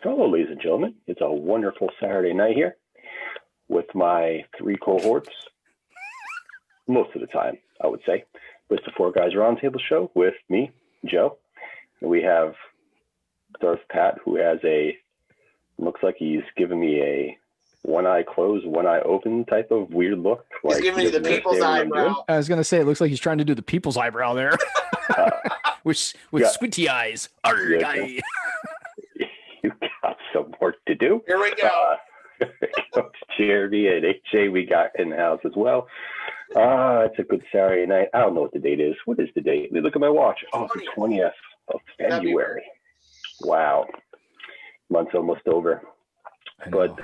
Hello, ladies and gentlemen. It's a wonderful Saturday night here with my three cohorts. Most of the time, I would say. But it's the Four Guys Roundtable show with me, Joe. And we have Darth Pat, who has looks like he's giving me a one eye closed, one eye open type of weird look. He's giving me the people's eyebrow. I was going to say, it looks like he's trying to do the people's eyebrow there. with squinty eyes. Arr, guy. You got some work to do. Here we go. Coach Jeremy and AJ we got in the house as well. It's a good Saturday night. I don't know what the date is. What is the date? Let me look at my watch. Oh, it's the 20th of February. Wow. Month's almost over. But,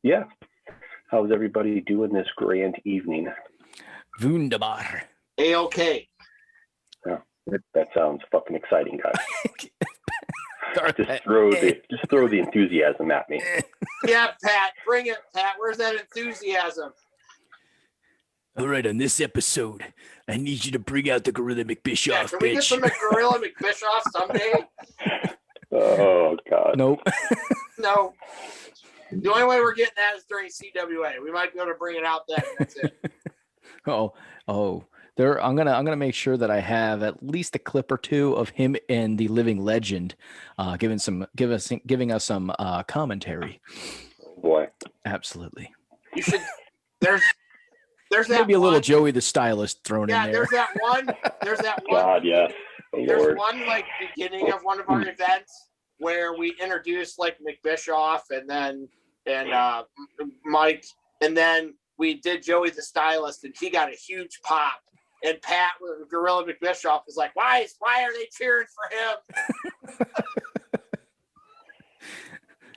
yeah. How's everybody doing this grand evening? Wunderbar. A-OK. Yeah, that sounds fucking exciting, guys. Just throw the enthusiasm at me. Yeah, Pat. Bring it, Pat. Where's that enthusiasm? All right, on this episode, I need you to bring out the Gorilla McBischoff, yeah, can we get some Gorilla McBischoff someday? Oh, God. Nope. No. The only way we're getting that is during CWA. We might be able to bring it out then. That's it. Oh. I'm gonna make sure that I have at least a clip or two of him and the Living Legend, giving us some commentary. Oh, boy, absolutely. You should. There's that maybe a little Joey the Stylist thrown in there. There's that one. God, yes. There's one like beginning of one of our events where we introduced like McBischoff and Mike, and then we did Joey the Stylist, and he got a huge pop. And Pat, Gorilla McBischoff, was like, why are they cheering for him?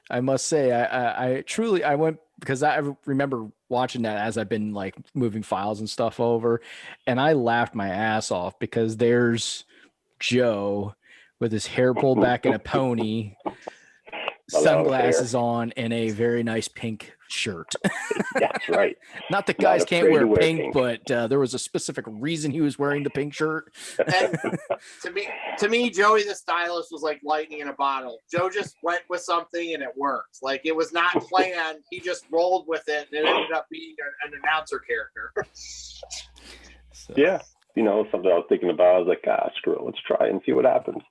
I must say, I truly went, because I remember watching that as I've been like moving files and stuff over, and I laughed my ass off because there's Joe with his hair pulled back in a pony, sunglasses on, and a very nice pink shirt. That's right. Not that guys can't wear pink, but there was a specific reason he was wearing the pink shirt. And to me, Joey the Stylist was like lightning in a bottle. Joe just went with something and it worked. Like it was not planned. He just rolled with it, and it ended up being an announcer character. So. Yeah. Something I was thinking about. I was like, screw it. Let's try and see what happens.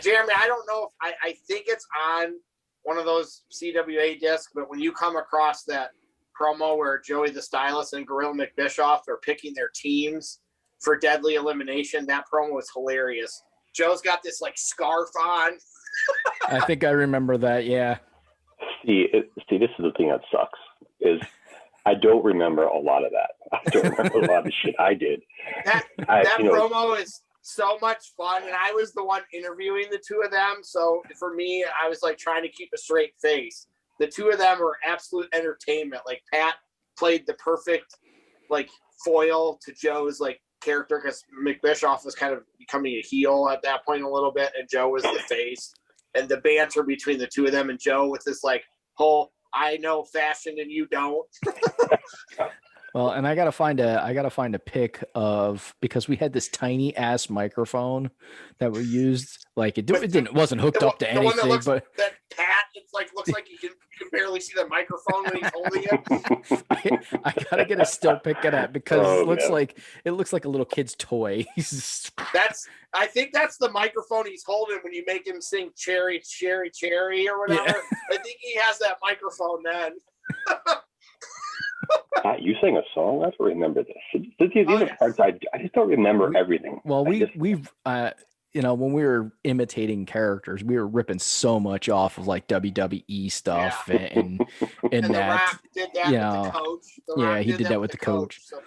Jeremy, I don't know if I think it's on one of those CWA discs, but when you come across that promo where Joey the Stylist and Gorilla McBischoff are picking their teams for Deadly Elimination, that promo was hilarious. Joe's got this like scarf on. I think I remember that. Yeah. See, this is the thing that sucks is I don't remember a lot of that. I don't remember a lot of shit I did. That promo is so much fun, and I was the one interviewing the two of them, so for me, I was like trying to keep a straight face. The two of them were absolute entertainment. Like Pat played the perfect like foil to Joe's like character, because McBischoff was kind of becoming a heel at that point a little bit, and Joe was the face. And the banter between the two of them and Joe with this like whole I know fashion and you don't. Well, and I gotta find a pic of, because we had this tiny ass microphone that we used. Like it wasn't hooked up to anything, but that Pat, looks like you can barely see the microphone when he's holding it. I gotta get a still pic of that because it looks like a little kid's toy. I think that's the microphone he's holding when you make him sing "Cherry, Cherry, Cherry" or whatever. Yeah. I think he has that microphone then. You sang a song? I don't remember this. These are parts I just don't remember everything. Well, we've when we were imitating characters, we were ripping so much off of like WWE stuff and that. The Rock did that with the coach. He did that with the coach. So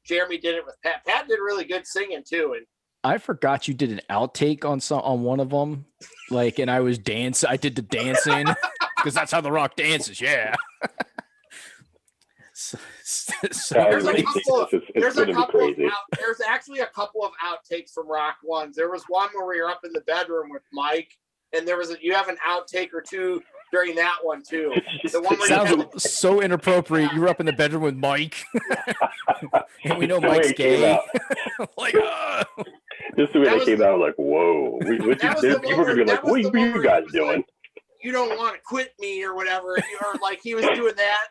Jeremy did it with Pat. Pat did really good singing too, and I forgot you did an outtake on one of them, like, and I was dancing. I did the dancing because that's how The Rock dances. Yeah. There's actually a couple of outtakes from Rock ones. There was one where we were up in the bedroom with Mike, and you have an outtake or two during that one too. The one where sounds so inappropriate. You were up in the bedroom with Mike, and we know Mike's gay. Like, just the way it came out, like, whoa. People were gonna be like, what are you guys doing? you don't want to quit me or whatever, or like he was doing that.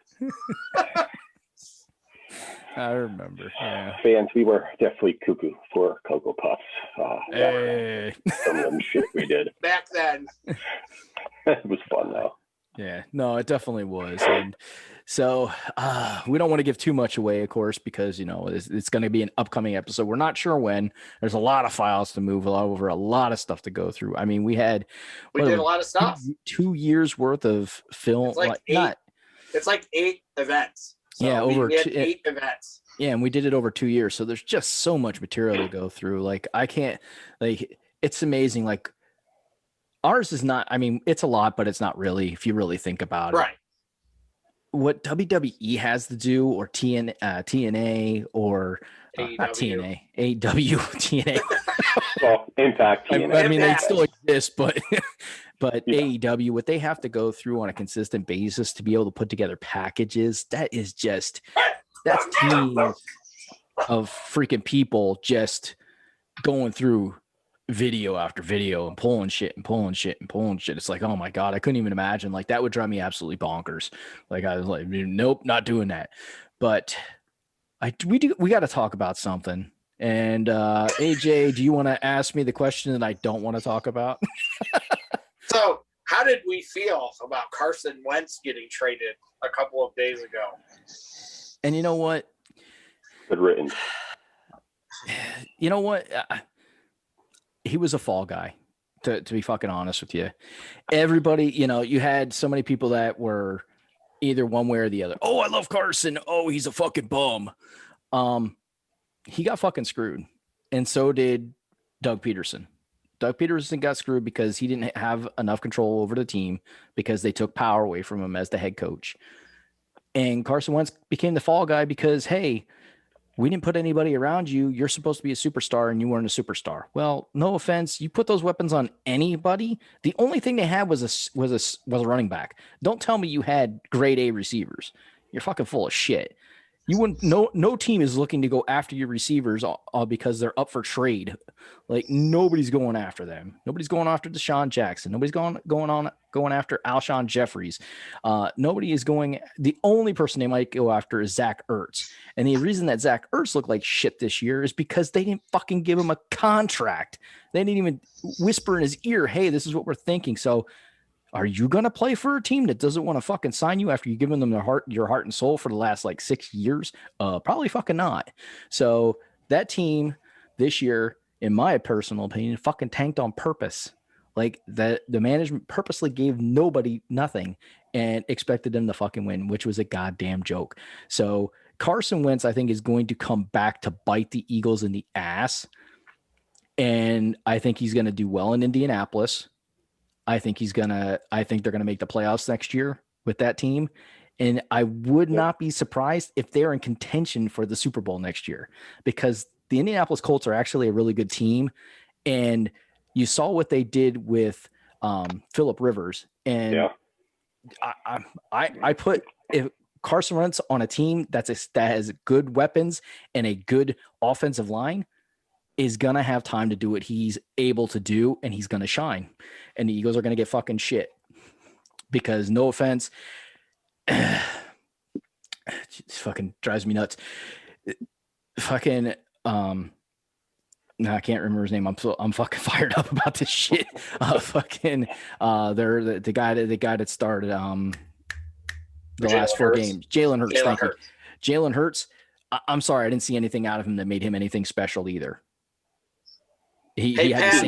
I remember. Yeah. Fans, we were definitely cuckoo for Cocoa Puffs. Hey. Some of them shit we did. Back then. It was fun, though. Yeah, no, it definitely was. And so we don't want to give too much away, of course, because, you know, it's going to be an upcoming episode. We're not sure when. There's a lot of files to move over, a lot of stuff to go through. I mean, we did a lot of stuff. 2 years worth of film. It's like 8 events. So yeah, we had 8 events. Yeah, and we did it over 2 years. So there's just so much material to go through. Like, I can't, like, it's amazing. Like, ours is not, I mean, it's a lot, but it's not really, if you really think about it. Right. What WWE has to do, or TNA, or not TNA, AEW, TNA. Well, Impact. TNA. I mean, they still exist, but AEW, what they have to go through on a consistent basis to be able to put together packages, that's teams of freaking people just going through video after video and pulling shit. It's like, oh my God, I couldn't even imagine. Like, that would drive me absolutely bonkers. Like, I was like, nope, not doing that. But we got to talk about something. And AJ, do you want to ask me the question that I don't want to talk about? So, how did we feel about Carson Wentz getting traded a couple of days ago? And you know what? Good written. You know what? He was a fall guy, to be fucking honest with you. Everybody, you know, you had so many people that were either one way or the other. Oh, I love Carson. Oh, he's a fucking bum. He got fucking screwed. And so did Doug Peterson. Doug Peterson got screwed because he didn't have enough control over the team because they took power away from him as the head coach. And Carson Wentz became the fall guy because, hey, we didn't put anybody around you. You're supposed to be a superstar and you weren't a superstar. Well, no offense. You put those weapons on anybody. The only thing they had was a running back. Don't tell me you had grade A receivers. You're fucking full of shit. You wouldn't. No team is looking to go after your receivers because they're up for trade. Like, nobody's going after them. Nobody's going after Deshaun Jackson. Nobody's going after Alshon Jeffries. Nobody is going. The only person they might go after is Zach Ertz. And the reason that Zach Ertz looked like shit this year is because they didn't fucking give him a contract. They didn't even whisper in his ear, "Hey, this is what we're thinking." So, are you going to play for a team that doesn't want to fucking sign you after you've given them your heart and soul for the last like 6 years? Probably fucking not. So that team this year, in my personal opinion, fucking tanked on purpose. Like, the management purposely gave nobody nothing and expected them to fucking win, which was a goddamn joke. So Carson Wentz, I think, is going to come back to bite the Eagles in the ass. And I think he's going to do well in Indianapolis. I think they're going to make the playoffs next year with that team. And I would not be surprised if they're in contention for the Super Bowl next year, because the Indianapolis Colts are actually a really good team. And you saw what they did with Phillip Rivers. And yeah. I put if Carson Wentz on a team that has good weapons and a good offensive line, is going to have time to do what he's able to do, and he's going to shine. And the Eagles are going to get fucking shit because, no offense, it fucking drives me nuts. Fucking, no, I can't remember his name. I'm fucking fired up about this shit. They're the guy that started the last 4 games. Jalen Hurts. Thank you. Jalen Hurts. I'm sorry, I didn't see anything out of him that made him anything special either. He had the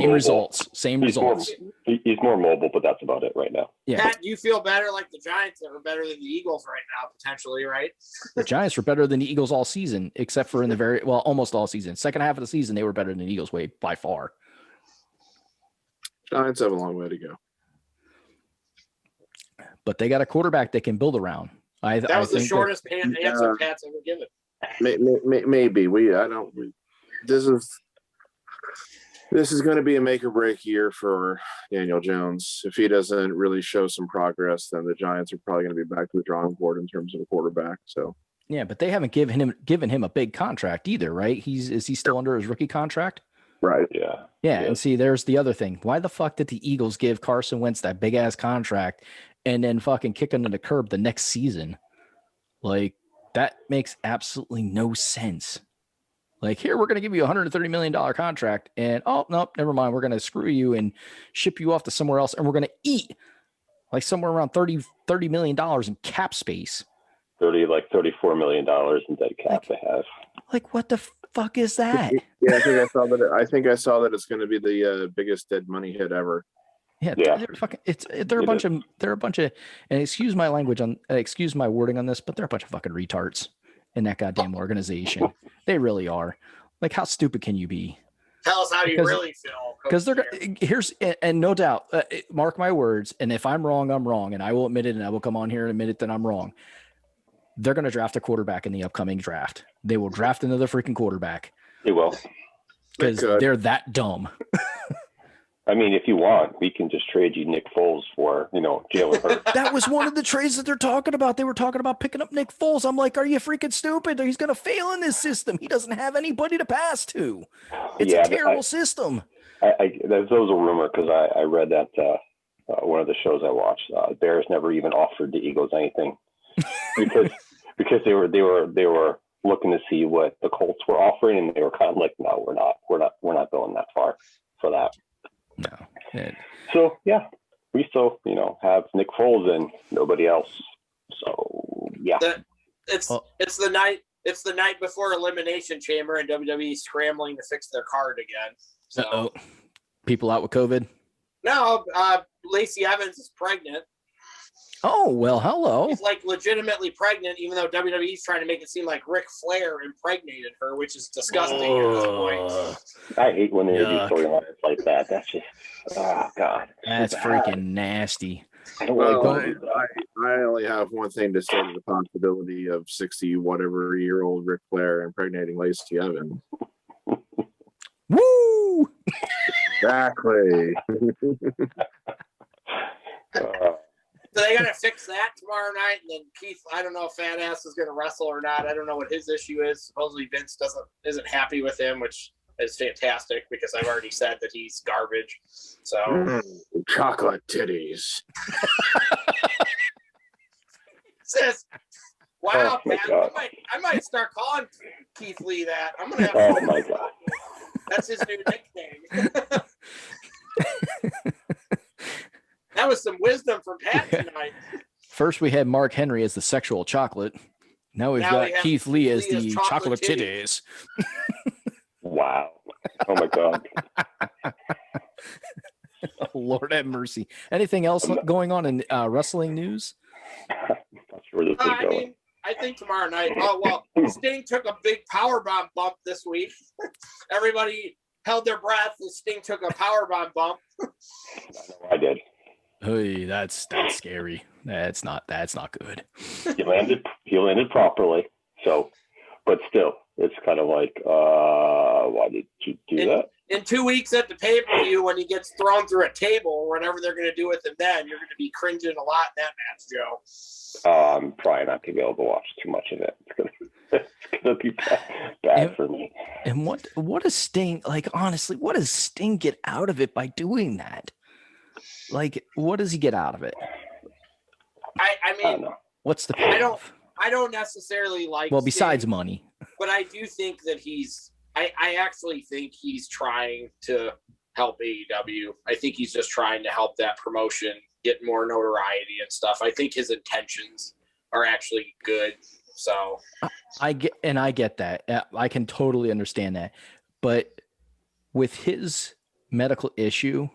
same results. He's more mobile, but that's about it right now. Yeah. Pat, do you feel better like the Giants are better than the Eagles right now, potentially, right? The Giants were better than the Eagles all season, except for in the almost all season. Second half of the season, they were better than the Eagles by far. Giants have a long way to go. But they got a quarterback they can build around. That was the shortest answer Pat's ever given. Maybe. This is going to be a make or break year for Daniel Jones. If he doesn't really show some progress, then the Giants are probably going to be back to the drawing board in terms of a quarterback. So yeah, but they haven't given him a big contract either, right? Is he still under his rookie contract? Right. Yeah. And see, there's the other thing. Why the fuck did the Eagles give Carson Wentz that big ass contract and then fucking kick him to the curb the next season? Like, that makes absolutely no sense. Like, here, we're going to give you a $130 million contract, and oh, no, never mind. We're going to screw you and ship you off to somewhere else, and we're going to eat like somewhere around $30 million in cap space. $34 million in dead cap they have. Like, what the fuck is that? Yeah, I think I saw that it's going to be the biggest dead money hit ever. Yeah. They're a bunch of, and excuse my language excuse my wording on this, but they're a bunch of fucking retards in that goddamn organization. They really are. Like, how stupid can you be? Tell us how you really feel. Because and no doubt, mark my words, and if I'm wrong, I'm wrong, and I will admit it, and I will come on here and admit it that I'm wrong. They're going to draft a quarterback in the upcoming draft. They will draft another freaking quarterback. They will. Because they're that dumb. I mean, if you want, we can just trade you Nick Foles for, Jalen Hurts. That was one of the trades that they're talking about. They were talking about picking up Nick Foles. I'm like, are you freaking stupid? He's going to fail in this system. He doesn't have anybody to pass to. It's a terrible system. That was a rumor because I read that one of the shows I watched. Bears never even offered the Eagles anything because they were looking to see what the Colts were offering, and they were kind of like, no, we're not going that far for that. No. So yeah, we still have Nick Foles and nobody else. So yeah, it's the night before Elimination Chamber, and WWE scrambling to fix their card again. So people out with COVID. No, Lacey Evans is pregnant. Oh, well, hello. She's like legitimately pregnant, even though WWE's trying to make it seem like Ric Flair impregnated her, which is disgusting at this point. I hate when they do storylines like that. That's just, oh, God. That's freaking nasty. I only have one thing to say to the possibility of 60-whatever-year-old Ric Flair impregnating Lacey Evans. Woo! Exactly. So they got to fix that tomorrow night, and then Keith, I don't know if Fat Ass is going to wrestle or not. I don't know what his issue is. Supposedly Vince isn't happy with him, which is fantastic because I've already said that he's garbage. So chocolate titties. Sis, wow, man, I might start calling Keith Lee that. I'm gonna have. Oh my God, that's his new nickname. That was some wisdom from Pat tonight. First, we had Mark Henry as the sexual chocolate. Now we've got Keith Lee as the chocolate titties. Wow. Oh, my God. Oh, Lord have mercy. Anything else going on in wrestling news? Not sure where this is going. I think tomorrow night. Oh, well, Sting took a big powerbomb bump this week. Everybody held their breath and Sting took a powerbomb bump. I know I did. Hey, that's scary. That's not good. He landed properly. So, but still, it's kind of like, why did you do that? In 2 weeks at the pay-per-view, when he gets thrown through a table, or whatever they're going to do with him then, you're going to be cringing a lot in that match, Joe. I'm probably not going to be able to watch too much of it. It's going to be bad for me. And what does Sting, like, honestly, what does Sting get out of it by doing that? Like, what does he get out of it? I mean, what's the payoff? I don't necessarily like. Well, besides Sting, money, but I do think that I actually think he's trying to help AEW. I think he's just trying to help that promotion get more notoriety and stuff. I think his intentions are actually good. So I get that. I can totally understand that. But with his medical issue,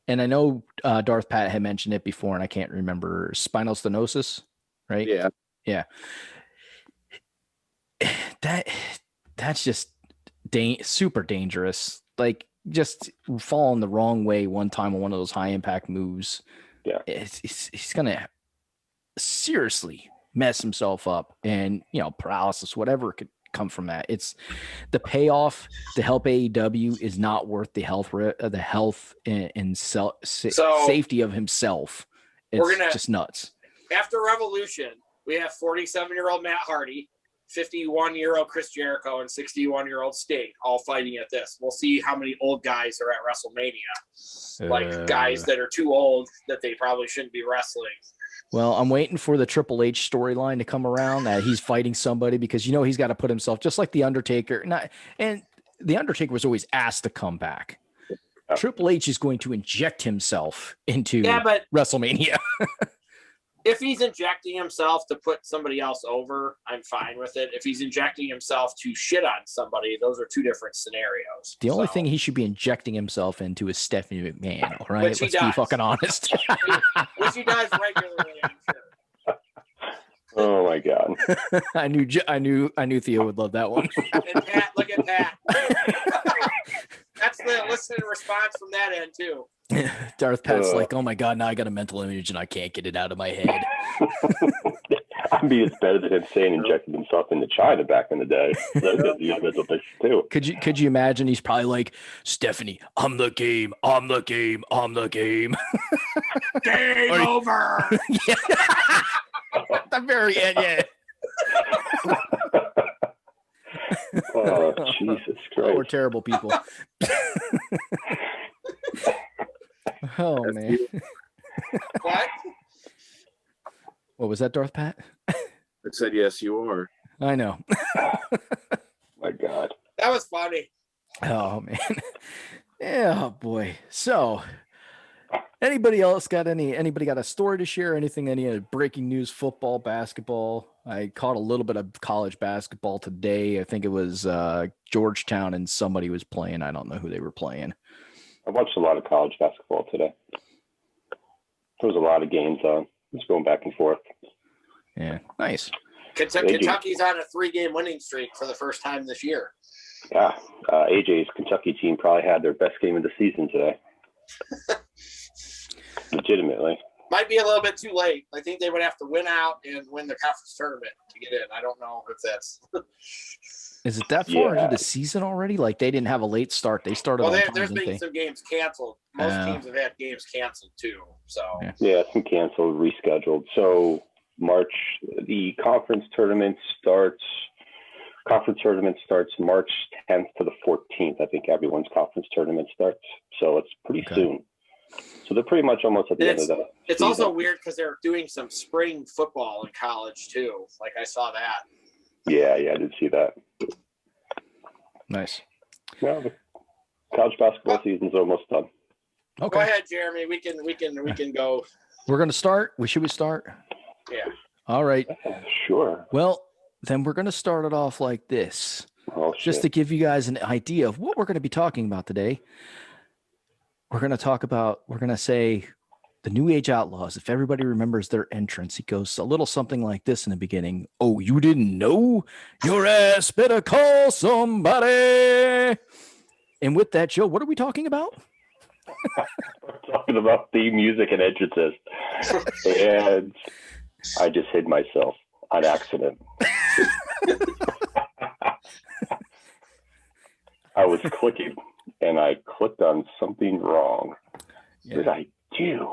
and I know Darth Pat had mentioned it before, and I can't remember, spinal stenosis, right? Yeah. That's just super dangerous. Like, just falling the wrong way one time on one of those high impact moves. Yeah, he's gonna seriously mess himself up, and paralysis, whatever could come from that. It's the payoff to help AEW is not worth the health and safety of himself. It's just nuts. After Revolution, we have 47-year-old Matt Hardy, 51-year-old Chris Jericho and 61-year-old Sting all fighting at this. We'll see how many old guys are at WrestleMania. Like guys that are too old that they probably shouldn't be wrestling. Well, I'm waiting for the Triple H storyline to come around that he's fighting somebody because, you know, he's got to put himself just like The Undertaker. And The Undertaker was always asked to come back. Triple H is going to inject himself into WrestleMania. If he's injecting himself to put somebody else over, I'm fine with it. If he's injecting himself to shit on somebody, those are two different scenarios. The only thing he should be injecting himself into is Stephanie McMahon. All right, let's be fucking honest. Which he does regularly, I'm sure. Oh my God! I knew Theo would love that one. And Pat, look at Pat. That's the listening response from that end too. Darth Pat's like, oh my God, now I got a mental image and I can't get it out of my head. I mean, it's better than him saying injecting himself into China back in the day. Mental pictures too. Could you imagine? He's probably like, Stephanie, I'm the game. I'm the game. I'm the game. Game over. Yeah. At the very end, yeah. Oh, Jesus Christ. Oh, we're terrible people. Oh, man. What was that, Darth Pat? It said, yes, you are. I know. My God. That was funny. Oh, man. Yeah, oh, boy. So, anybody else got anybody got a story to share? Anything, any breaking news, football, basketball? I caught a little bit of college basketball today. I think it was Georgetown and somebody was playing. I don't know who they were playing. I watched a lot of college basketball today. There was a lot of games on. Just going back and forth. Yeah, nice. Kentucky's on a 3-game winning streak for the first time this year. Yeah, AJ's Kentucky team probably had their best game of the season today. Legitimately. Might be a little bit too late. I think they would have to win out and win the conference tournament to get in. I don't know if that's. Is it that far into the season already? Like they didn't have a late start. They started. Well, there's been some games canceled. Most teams have had games canceled too. So yeah, some canceled, rescheduled. So March, the conference tournament starts. Conference tournament starts March 10th to the 14th. I think everyone's conference tournament starts. So it's pretty soon. So they're pretty much almost at the end of that. It's also weird because they're doing some spring football in college too. Like I saw that. Yeah, I did see that. Nice. Well, the college basketball season's almost done. Okay. Go ahead, Jeremy. We can go. We're gonna start. Should we start? Yeah. All right. Sure. Well, then we're gonna start it off like this. Oh, just to give you guys an idea of what we're gonna be talking about today. We're going to say the New Age Outlaws. If everybody remembers their entrance, it goes a little something like this in the beginning. Oh, you didn't know? Your ass better call somebody. And with that, Joe, what are we talking about? We're talking about theme music and entrances. And I just hid myself on accident. I was clicking. And I clicked on something wrong. Yeah. What did I do?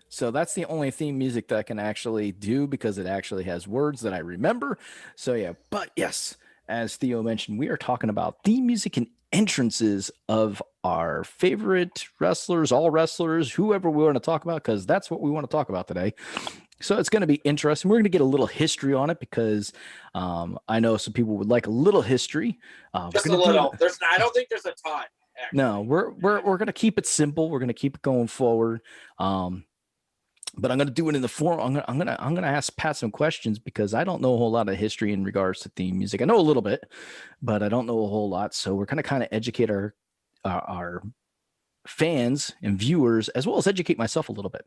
So that's the only theme music that I can actually do because it actually has words that I remember. So yeah, but yes, as Theo mentioned, we are talking about theme music and entrances of our favorite wrestlers, all wrestlers, whoever we want to talk about, because that's what we want to talk about today. So it's going to be interesting. We're going to get a little history on it because I know some people would like a little history. Just a little. I don't think there's a ton. Actually. No, we're going to keep it simple. We're going to keep it going forward. But I'm going to do it in the form. I'm going to ask Pat some questions because I don't know a whole lot of history in regards to theme music. I know a little bit, but I don't know a whole lot. So we're going to kind of educate our fans and viewers as well as educate myself a little bit.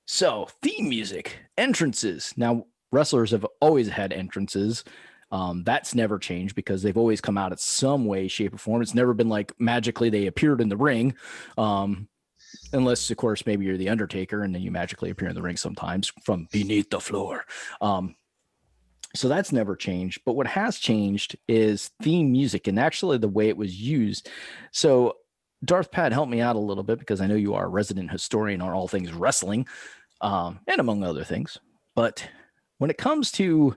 So theme music, entrances. Now wrestlers have always had entrances. That's never changed because they've always come out at some way, shape, or form. It's never been like magically they appeared in the ring. Unless, of course, maybe you're the Undertaker and then you magically appear in the ring sometimes from beneath the floor. So that's never changed. But what has changed is theme music and actually the way it was used. So Darth Pat, help me out a little bit because I know you are a resident historian on all things wrestling and among other things. But when it comes to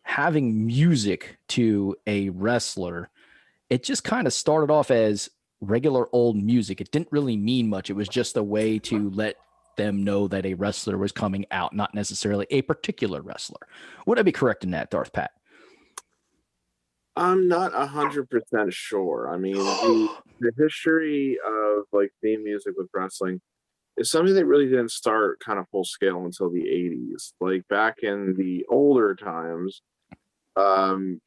having music to a wrestler, it just kind of started off as regular old music. It didn't really mean much. It was just a way to let them know that a wrestler was coming out, not necessarily a particular wrestler. Would I be correct in that, Darth Pat? I'm not 100% sure. I mean, the history of like theme music with wrestling is something that really didn't start kind of full scale until the 80s. Like back in the older times,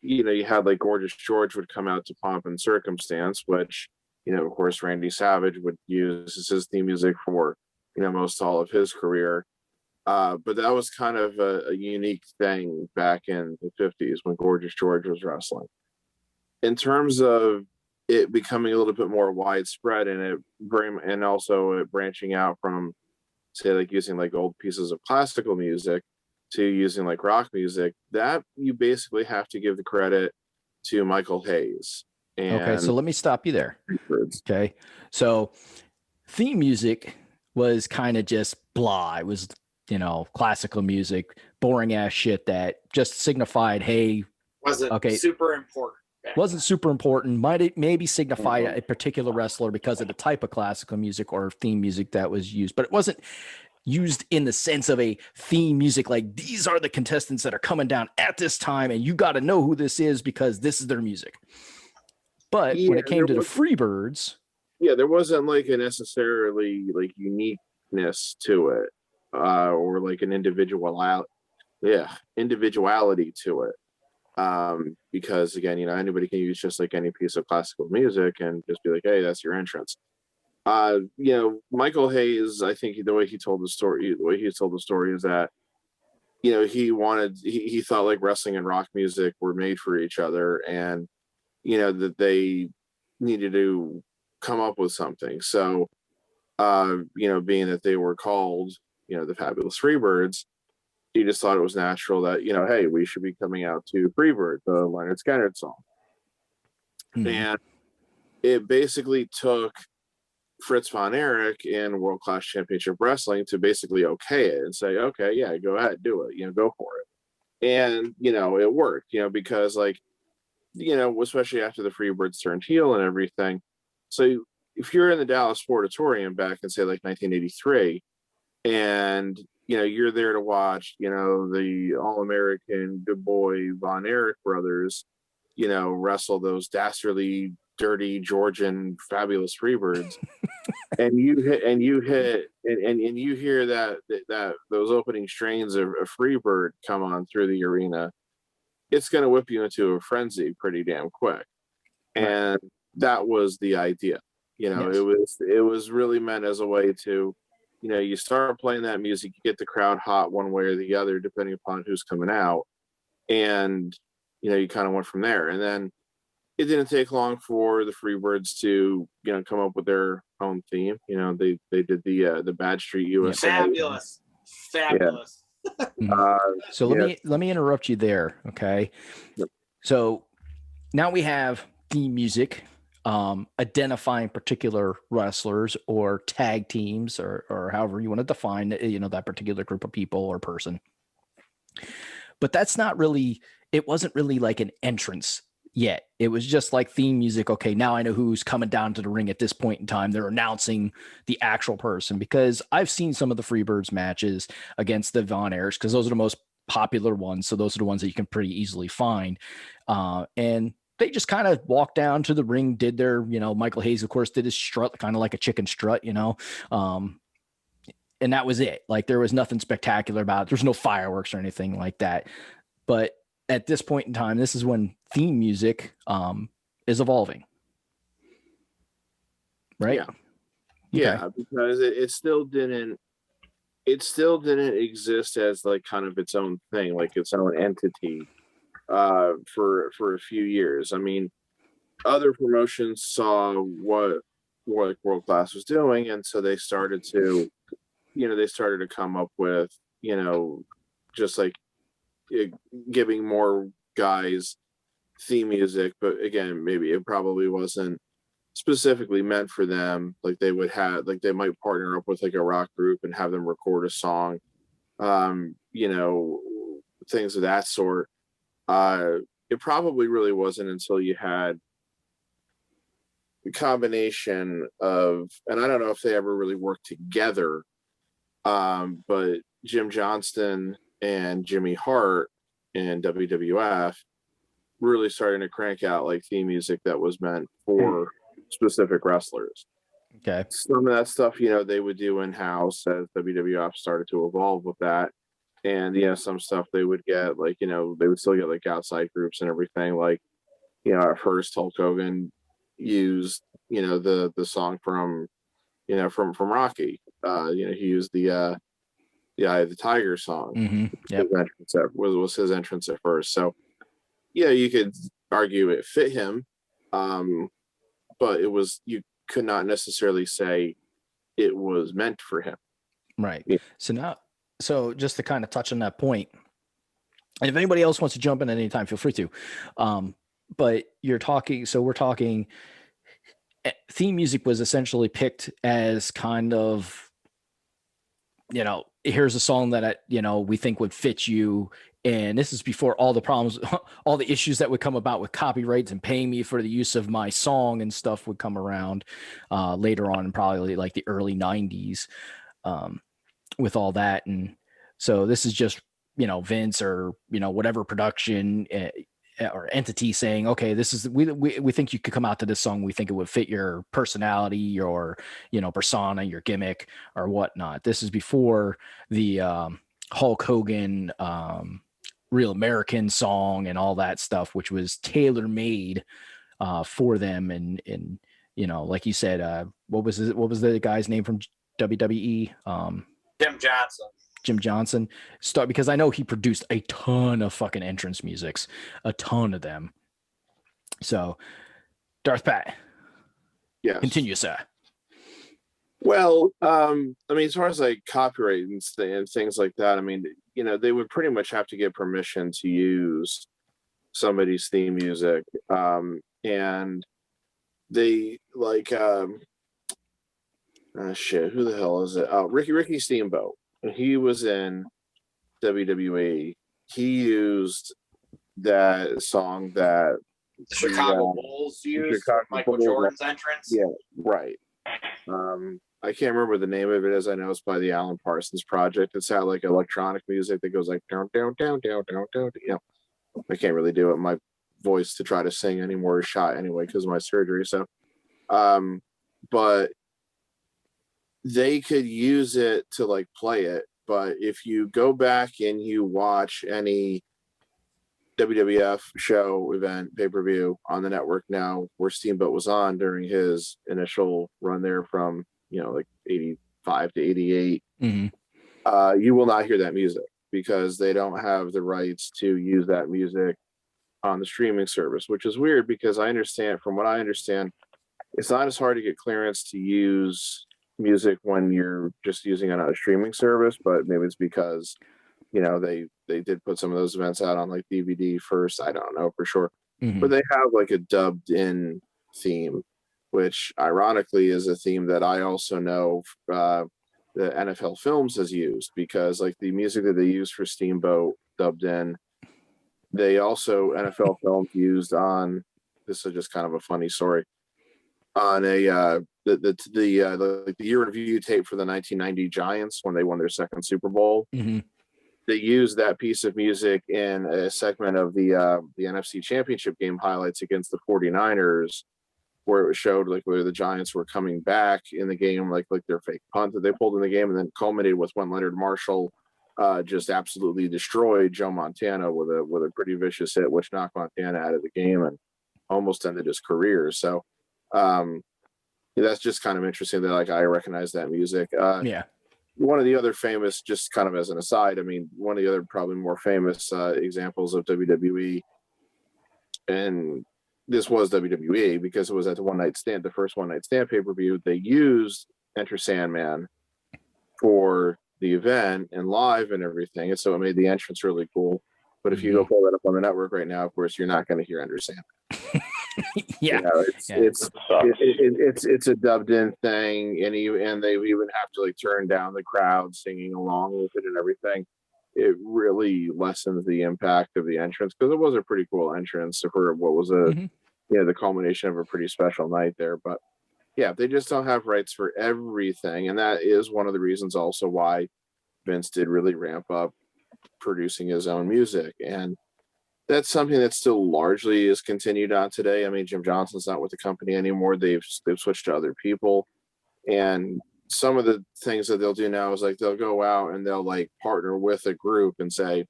you had like Gorgeous George would come out to Pomp and Circumstance, which, of course, Randy Savage would use as his theme music for, most all of his career. But that was kind of a unique thing back in the 50s when Gorgeous George was wrestling. In terms of it becoming a little bit more widespread and also it branching out from, say, like using like old pieces of classical music to using like rock music, that you basically have to give the credit to Michael Hayes. Okay, so let me stop you there. Okay, so theme music was kind of just blah. It was, classical music, boring ass shit that just signified, hey, wasn't super important. Wasn't super important. Maybe signify a particular wrestler because of the type of classical music or theme music that was used, but it wasn't used in the sense of a theme music. Like, these are the contestants that are coming down at this time, and you got to know who this is because this is their music. But when it came to the Freebirds, there wasn't like a necessarily like uniqueness to it, or like an individuality to it. Because again, anybody can use just like any piece of classical music and just be like, hey, that's your entrance. Michael Hayes, I think the way he told the story is that, he thought like wrestling and rock music were made for each other, and, that they needed to come up with something. So, being that they were called, the Fabulous Freebirds, he just thought it was natural that, hey, we should be coming out to Freebird, the Leonard Skinner song. Mm-hmm. And it basically took Fritz von Erich in World Class Championship Wrestling to basically okay it and say, okay, yeah, go ahead, do it, go for it. And, it worked, because like, especially after the Freebirds turned heel and everything. So if you're in the Dallas Sportatorium back in, say, like 1983, and you're there to watch, the All-American good boy Von Erich brothers, wrestle those dastardly, dirty Georgian fabulous Freebirds, and you hear that those opening strains of Freebird come on through the arena, it's going to whip you into a frenzy pretty damn quick. And that was the idea. Yes. It was really meant as a way to, you start playing that music, you get the crowd hot one way or the other, depending upon who's coming out. And, you kind of went from there. And then it didn't take long for the Freebirds to, come up with their own theme. They did the Bad Street USA. Fabulous. Yeah. So let me interrupt you there. Okay. Yep. So now we have theme music, identifying particular wrestlers or tag teams or however you want to define, that particular group of people or person. But it wasn't really like an entrance yet. It was just like theme music. Okay, now I know who's coming down to the ring at this point in time. They're announcing the actual person, because I've seen some of the Freebirds matches against the Von Erichs, because those are the most popular ones. So those are the ones that you can pretty easily find. And they just kind of walked down to the ring, did their, Michael Hayes, of course, did his strut, kind of like a chicken strut, and that was it. Like, there was nothing spectacular about it. There's no fireworks or anything like that. But at this point in time, this is when theme music is evolving. Right? Yeah. Okay. Because it still didn't exist as like kind of its own thing, like its own entity. For a few years. I mean, other promotions saw what World Class was doing, and so they started to come up with, just like giving more guys theme music. But again, maybe it probably wasn't specifically meant for them. Like they might partner up with like a rock group and have them record a song, things of that sort. It probably really wasn't until you had the combination of, and I don't know if they ever really worked together, but Jim Johnston and Jimmy Hart in WWF really starting to crank out like theme music that was meant for specific wrestlers. Okay. Some of that stuff, you know, they would do in-house as WWF started to evolve with that. And, you know, some stuff they would get, like, you know, they would still get like outside groups and everything. Like, you know, at first Hulk Hogan used, you know, the song from, you know, from Rocky. You know, he used the Eye of the Tiger song. Mm-hmm. Yep. Was his entrance at first. So, yeah, you could argue it fit him, but it was, you could not necessarily say it was meant for him. Right. Yeah. So just to kind of touch on that point, and if anybody else wants to jump in at any time, feel free to. But we're talking theme music was essentially picked as kind of, you know, here's a song that, you know, we think would fit you. And this is before all the problems, all the issues that would come about with copyrights and paying me for the use of my song and stuff would come around later on, probably like the early 90s with all that. And so this is just, you know, Vince or, you know, whatever production or entity saying, okay, this is, we think you could come out to this song. We think it would fit your personality, your, you know, persona, your gimmick or whatnot. This is before the Hulk Hogan Real American song and all that stuff, which was tailor made for them. And, you know, like you said, what was the guy's name from WWE? Jim Johnson. Because I know he produced a ton of fucking entrance musics, a ton of them. So, Darth Pat, yes, continue, sir. Well, I mean, as far as like copyright and things like that, I mean, you know, they would pretty much have to get permission to use somebody's theme music, and they like, shit, who the hell is it? Oh, Ricky Steamboat. When he was in WWE, he used that song that the Chicago Bulls used for Michael Jordan's entrance. Yeah, right. I can't remember the name of it, as I know it's by the Alan Parsons Project. It's had like electronic music that goes like down, down, down, down, down, down. You know, I can't really do it. My voice to try to sing anymore is shot anyway because of my surgery. So, but they could use it to like play it. But if you go back and you watch any WWF show, event, pay-per-view on the network now where Steamboat was on during his initial run there from, you know, like 85 to 88, you will not hear that music because they don't have the rights to use that music on the streaming service, which is weird because from what I understand, it's not as hard to get clearance to use music when you're just using it on a streaming service, but maybe it's because, you know, they did put some of those events out on like DVD first. I don't know for sure, but they have like a dubbed in theme, which ironically is a theme that I also know the NFL Films has used, because like the music that they use for Steamboat dubbed in, they also NFL Films used on, this is just kind of a funny story, on a the year review tape for the 1990 Giants when they won their second Super Bowl. They used that piece of music in a segment of the NFC Championship game highlights against the 49ers, where it showed like where the Giants were coming back in the game, like their fake punt that they pulled in the game, and then culminated with when Leonard Marshall just absolutely destroyed Joe Montana with a pretty vicious hit, which knocked Montana out of the game and almost ended his career. So that's just kind of interesting that like I recognize that music. One of the other famous, just kind of as an aside, I mean, one of the other probably more famous examples of WWE, and this was WWE because it was at the first One Night Stand pay-per-view, they used Enter Sandman for the event and live and everything, and so it made the entrance really cool. But if you go pull that up on the network right now, of course, you're not going to hear Enter Sandman. It's a dubbed in thing, and they even have to like turn down the crowd singing along with it and everything. it really lessens the impact of the entrance, because it was a pretty cool entrance for what was the culmination of a pretty special night there. But yeah, they just don't have rights for everything, and that is one of the reasons also why Vince did really ramp up producing his own music. And that's something that still largely is continued on today. I mean, Jim Johnson's not with the company anymore. They've switched to other people. And some of the things that they'll do now is like they'll go out and they'll like partner with a group and say,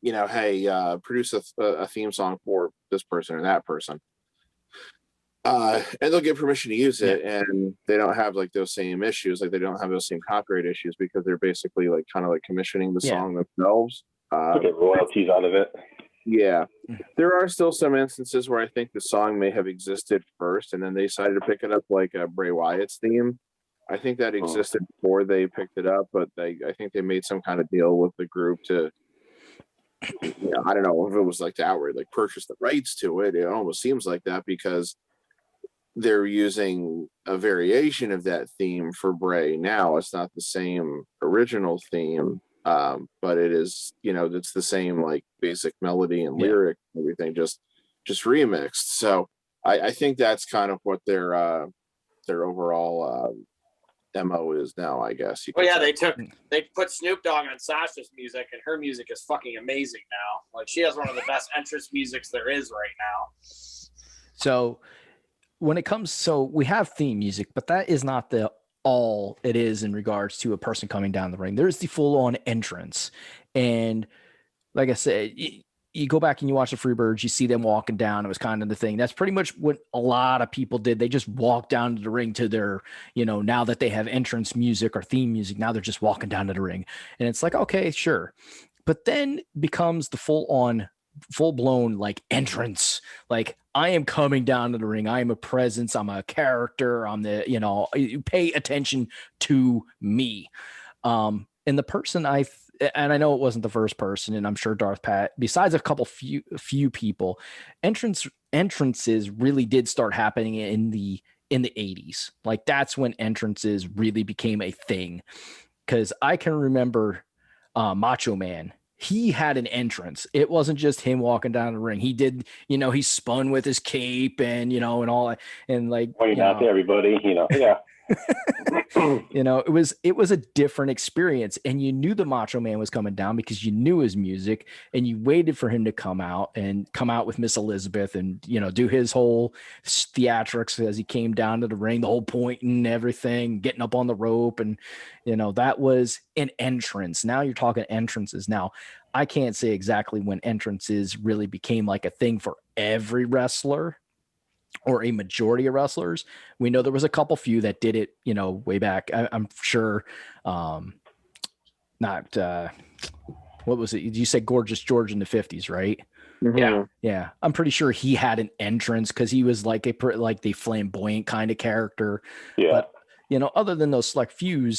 you know, hey, produce a theme song for this person or that person. And they'll get permission to use it, and they don't have like those same issues. Like they don't have those same copyright issues because they're basically like kind of like commissioning the song themselves. Get royalties out of it. Yeah. There are still some instances where I think the song may have existed first, and then they decided to pick it up, like Bray Wyatt's theme. I think that existed before they picked it up, but I think they made some kind of deal with the group to, you know, I don't know if it was like to outright like purchase the rights to it. It almost seems like that because they're using a variation of that theme for Bray now. It's not the same original theme, but it is, you know, it's the same like basic melody and lyric and everything, just remixed. So I think that's kind of what their overall MO is now, I guess. Well, yeah, they put Snoop Dogg on Sasha's music, and her music is fucking amazing now. Like she has one of the best entrance musics there is right now. So when it comes, so we have theme music, but that is not all it is in regards to a person coming down the ring. There's the full-on entrance, and like I said, you go back and you watch the Freebirds, you see them walking down. It was kind of the thing. That's pretty much what a lot of people did. They just walked down to the ring to their, you know, now that they have entrance music or theme music, now they're just walking down to the ring, and it's like, okay, sure, but then becomes the full-blown like entrance. Like I am coming down to the ring. I am a presence. I'm a character. I'm the, you know, you pay attention to me. And the person and I know it wasn't the first person, and I'm sure Darth Pat, besides a couple few people, entrances really did start happening in the 80s. Like that's when entrances really became a thing. Cause I can remember Macho Man. He had an entrance. It wasn't just him walking down the ring. He did, you know, he spun with his cape and, you know, and all that. And like, pointing out to everybody, you know, yeah. You know, it was a different experience, and you knew the Macho Man was coming down because you knew his music, and you waited for him to come out with Miss Elizabeth and, you know, do his whole theatrics as he came down to the ring, the whole pointing and everything, getting up on the rope. And, you know, that was an entrance. Now you're talking entrances. Now I can't say exactly when entrances really became like a thing for every wrestler or a majority of wrestlers. We know there was a couple few that did it, you know, way back. I'm sure, what was it? You said Gorgeous George in the 50s, right? Mm-hmm. Yeah. I'm pretty sure he had an entrance because he was like the flamboyant kind of character. Yeah. But, you know, other than those select few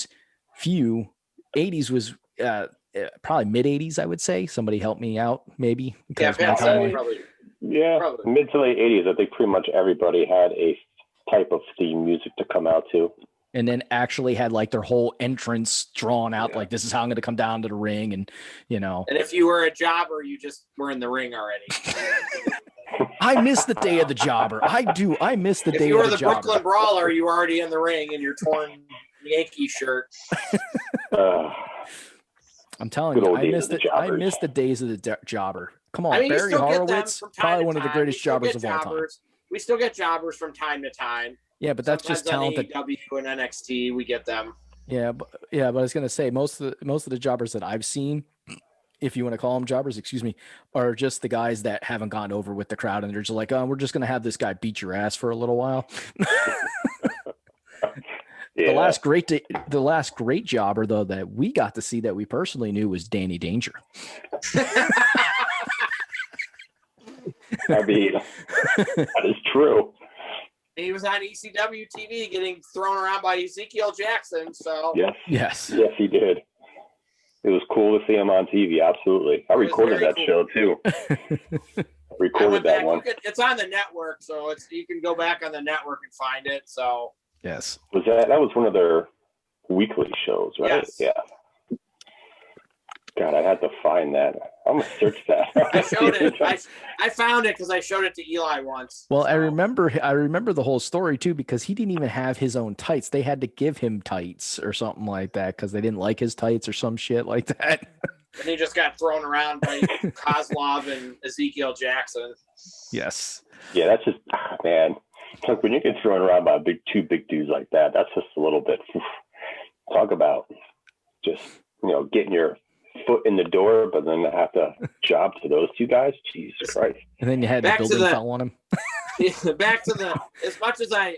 80s was probably mid 80s, I would say. Somebody help me out, maybe. Probably. Yeah, probably. Mid to late 80s, I think pretty much everybody had a type of theme music to come out to. And then actually had like their whole entrance drawn out, like this is how I'm going to come down to the ring, and, you know. And if you were a jobber, you just were in the ring already. I miss the day of the jobber. I do. I miss the day of the jobber. If you were the Brooklyn Brawler, you were already in the ring in your torn Yankee shirt. I'm telling you, I miss the days of the jobber. Come on, Barry Horowitz, probably one of the greatest jobbers of all time. We still get jobbers from time to time. Yeah, but that's just talented. AEW and NXT, we get them. Yeah, but I was gonna say most of the jobbers that I've seen, if you want to call them jobbers, excuse me, are just the guys that haven't gone over with the crowd, and they're just like, oh, we're just gonna have this guy beat your ass for a little while. Yeah. The last great jobber though that we got to see that we personally knew was Danny Danger. I mean, that is true. He was on ECW TV getting thrown around by Ezekiel Jackson. So yes, he did. It was cool to see him on TV. Absolutely, I recorded that show too. Recorded that one. It's on the network, so you can go back on the network and find it. So yes, that was one of their weekly shows, right? Yes. Yeah. God, I had to find that. I'm gonna search that. I showed it. I found it because I showed it to Eli once. Well, so. I remember the whole story too, because he didn't even have his own tights. They had to give him tights or something like that because they didn't like his tights or some shit like that. And he just got thrown around by Kozlov and Ezekiel Jackson. Yes. Yeah, that's just man. Like when you get thrown around by two big dudes like that, that's just a little bit. Talk about just getting your foot in the door, but then have to job to those two guys. Jesus Christ! And then you had the building fell on him. Back to the as much as I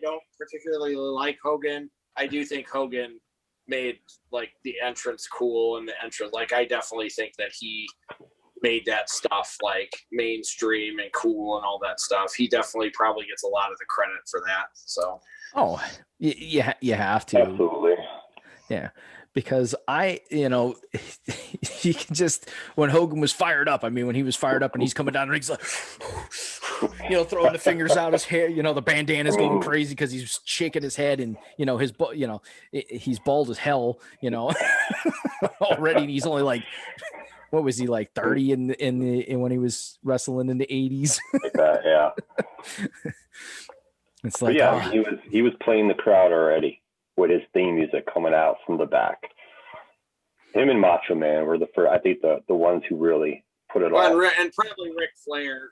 don't particularly like Hogan, I do think Hogan made like the entrance cool and the entrance like I definitely think that he made that stuff like mainstream and cool and all that stuff. He definitely probably gets a lot of the credit for that. So you have to. Absolutely. Yeah. Because you can just, when Hogan was fired up, when he was fired up and he's coming down and he's like, throwing the fingers out his hair, the bandana's going crazy because he's shaking his head and, he's bald as hell, already. And he's only like, what was he like 30 in when he was wrestling in the 80s? Like that, yeah. It's like, he was playing the crowd already with his theme music coming out from the back. Him and Macho Man were the first, I think the ones who really put it on. And probably Ric Flair.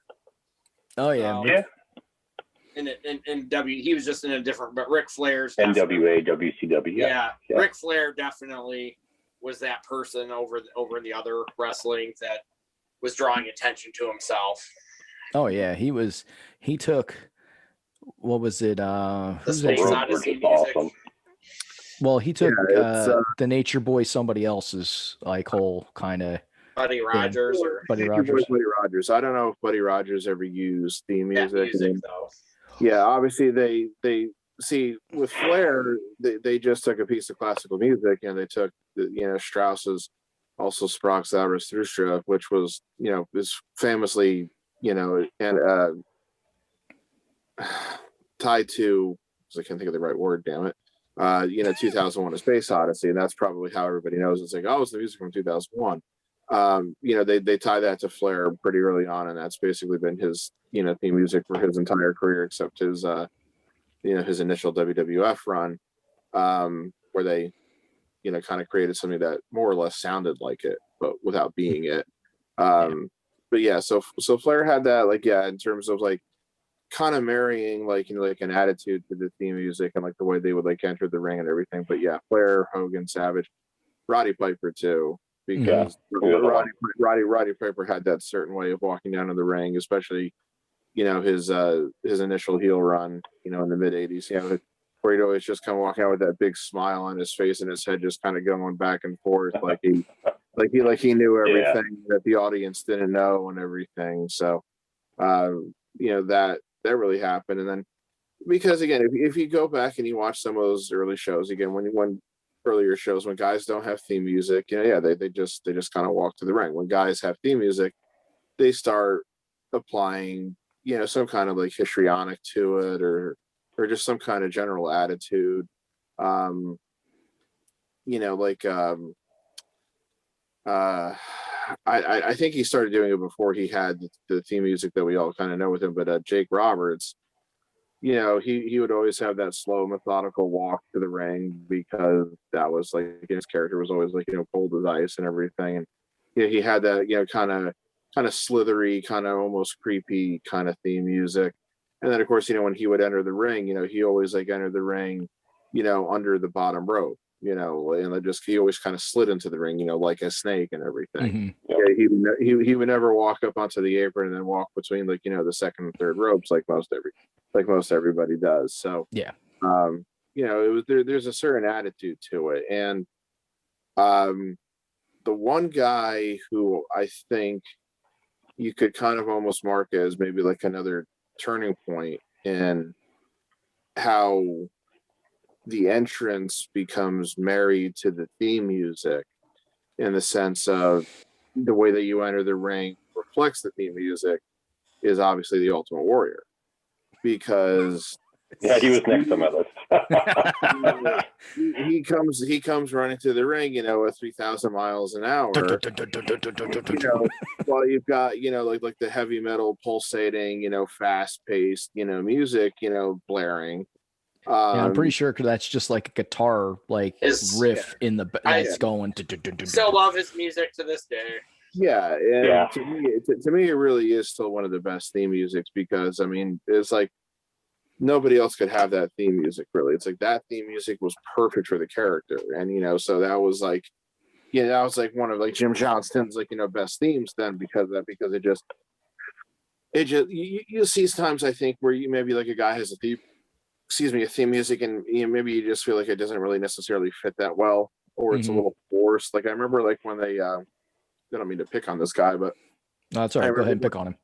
Oh yeah. Yeah. In W, he was just in a different, but Ric Flair's NWA, WCW. Yeah. Ric Flair definitely was that person over in the other wrestling that was drawing attention to himself. Oh yeah, he took, what was it? The Space Odyssey music. Awesome. Well, he took the Nature Boy, somebody else's like whole kind of Buddy Rogers or Buddy Rogers. Buddy Rogers. I don't know if Buddy Rogers ever used theme music. Though. Yeah, obviously they see with Flair, they just took a piece of classical music and they took Strauss's also Sprach Zarathustra, which was is famously and tied to, I can't think of the right word, damn it. 2001: A Space Odyssey, and that's probably how everybody knows. It's like, oh, it's the music from 2001. They tie that to Flair pretty early on, and that's basically been his theme music for his entire career, except his his initial WWF run, where they kind of created something that more or less sounded like it, but without being it. But yeah, so Flair had that, in terms of kind of marrying an attitude to the theme music and the way they would enter the ring and everything. But yeah, Flair, Hogan, Savage, Roddy Piper too, because Roddy Piper had that certain way of walking down to the ring, especially his initial heel run in the mid 80s, where he'd always just come walking out with that big smile on his face and his head just kind of going back and forth like he knew everything that the audience didn't know and everything. So that really happened. And then, because again, if you go back and you watch some of those early shows, again, when earlier shows, when guys don't have theme music, they just kind of walk to the ring. When guys have theme music, they start applying, some kind of histrionic to it, or just some kind of general attitude. I think he started doing it before he had the theme music that we all kind of know with him. But Jake Roberts, he would always have that slow, methodical walk to the ring, because that was his character was always cold as ice and everything. And he had that kind of slithery, kind of almost creepy kind of theme music. And then of course, when he would enter the ring, he always entered the ring, under the bottom rope. And he always kind of slid into the ring, like a snake and everything. Mm-hmm. Yeah, he would never walk up onto the apron and then walk between the second and third ropes like most everybody does. So yeah, it was there's a certain attitude to it. And the one guy who I think you could kind of almost mark as maybe another turning point in how the entrance becomes married to the theme music, in the sense of the way that you enter the ring reflects the theme music, is obviously the Ultimate Warrior, because Yeah, he was next on my list. he comes running to the ring, at 3,000 miles an hour. While you've got like the heavy metal pulsating, fast paced, music, blaring. Yeah, I'm pretty sure because that's just like a guitar riff in the that's going. Still love his music to this day. Yeah, and to me, it really is still one of the best theme musics because it's like nobody else could have that theme music. Really, it's like that theme music was perfect for the character, and so that was like, that was like one of like Jim Johnston's best themes then because it just you see times I think where you maybe like a guy has a theme music and maybe you just feel like it doesn't really necessarily fit that well or it's a little forced. Like I remember like when they I don't mean to pick on this guy, but no, that's all right. Go ahead and pick on him.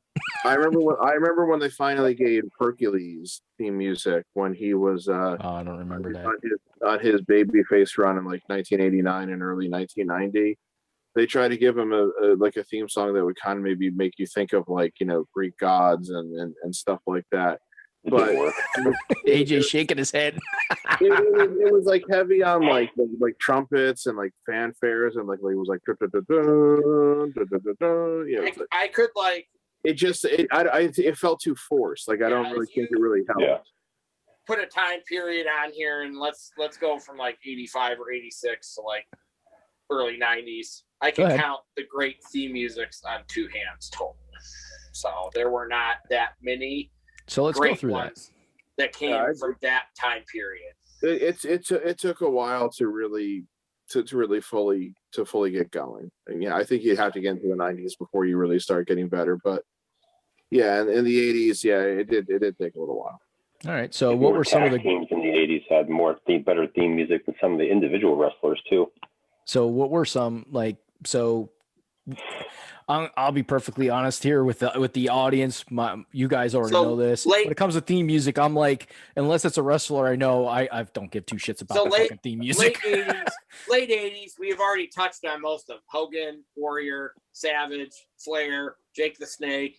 I remember when they finally gave Hercules theme music when he was I don't remember that on his babyface run in like 1989 and early 1990. They tried to give him a theme song that would kind of maybe make you think of like Greek gods and stuff like that. But AJ shaking his head. it was like heavy on like trumpets and like fanfares and like it was like I could like it felt too forced. Like I don't really think it really helped. Yeah. Put a time period on here and let's go from like 85 or 86 to like early 90s. I can count the great theme musics on two hands total. So there were not that many. So let's go through that came from that time period. It took a while to really fully get going. And I think you'd have to get into the 90s before you really start getting better. But yeah, in the 80s, it did take a little while. All right. So what were some of the teams in the 80s had better theme music than some of the individual wrestlers too? So what were some I'll be perfectly honest here with the audience. You guys already know this. When it comes to theme music, I'm like, unless it's a wrestler I know, I don't give two shits about the fucking theme music. Late 80s, we have already touched on most of them. Hogan, Warrior, Savage, Flair, Jake the Snake.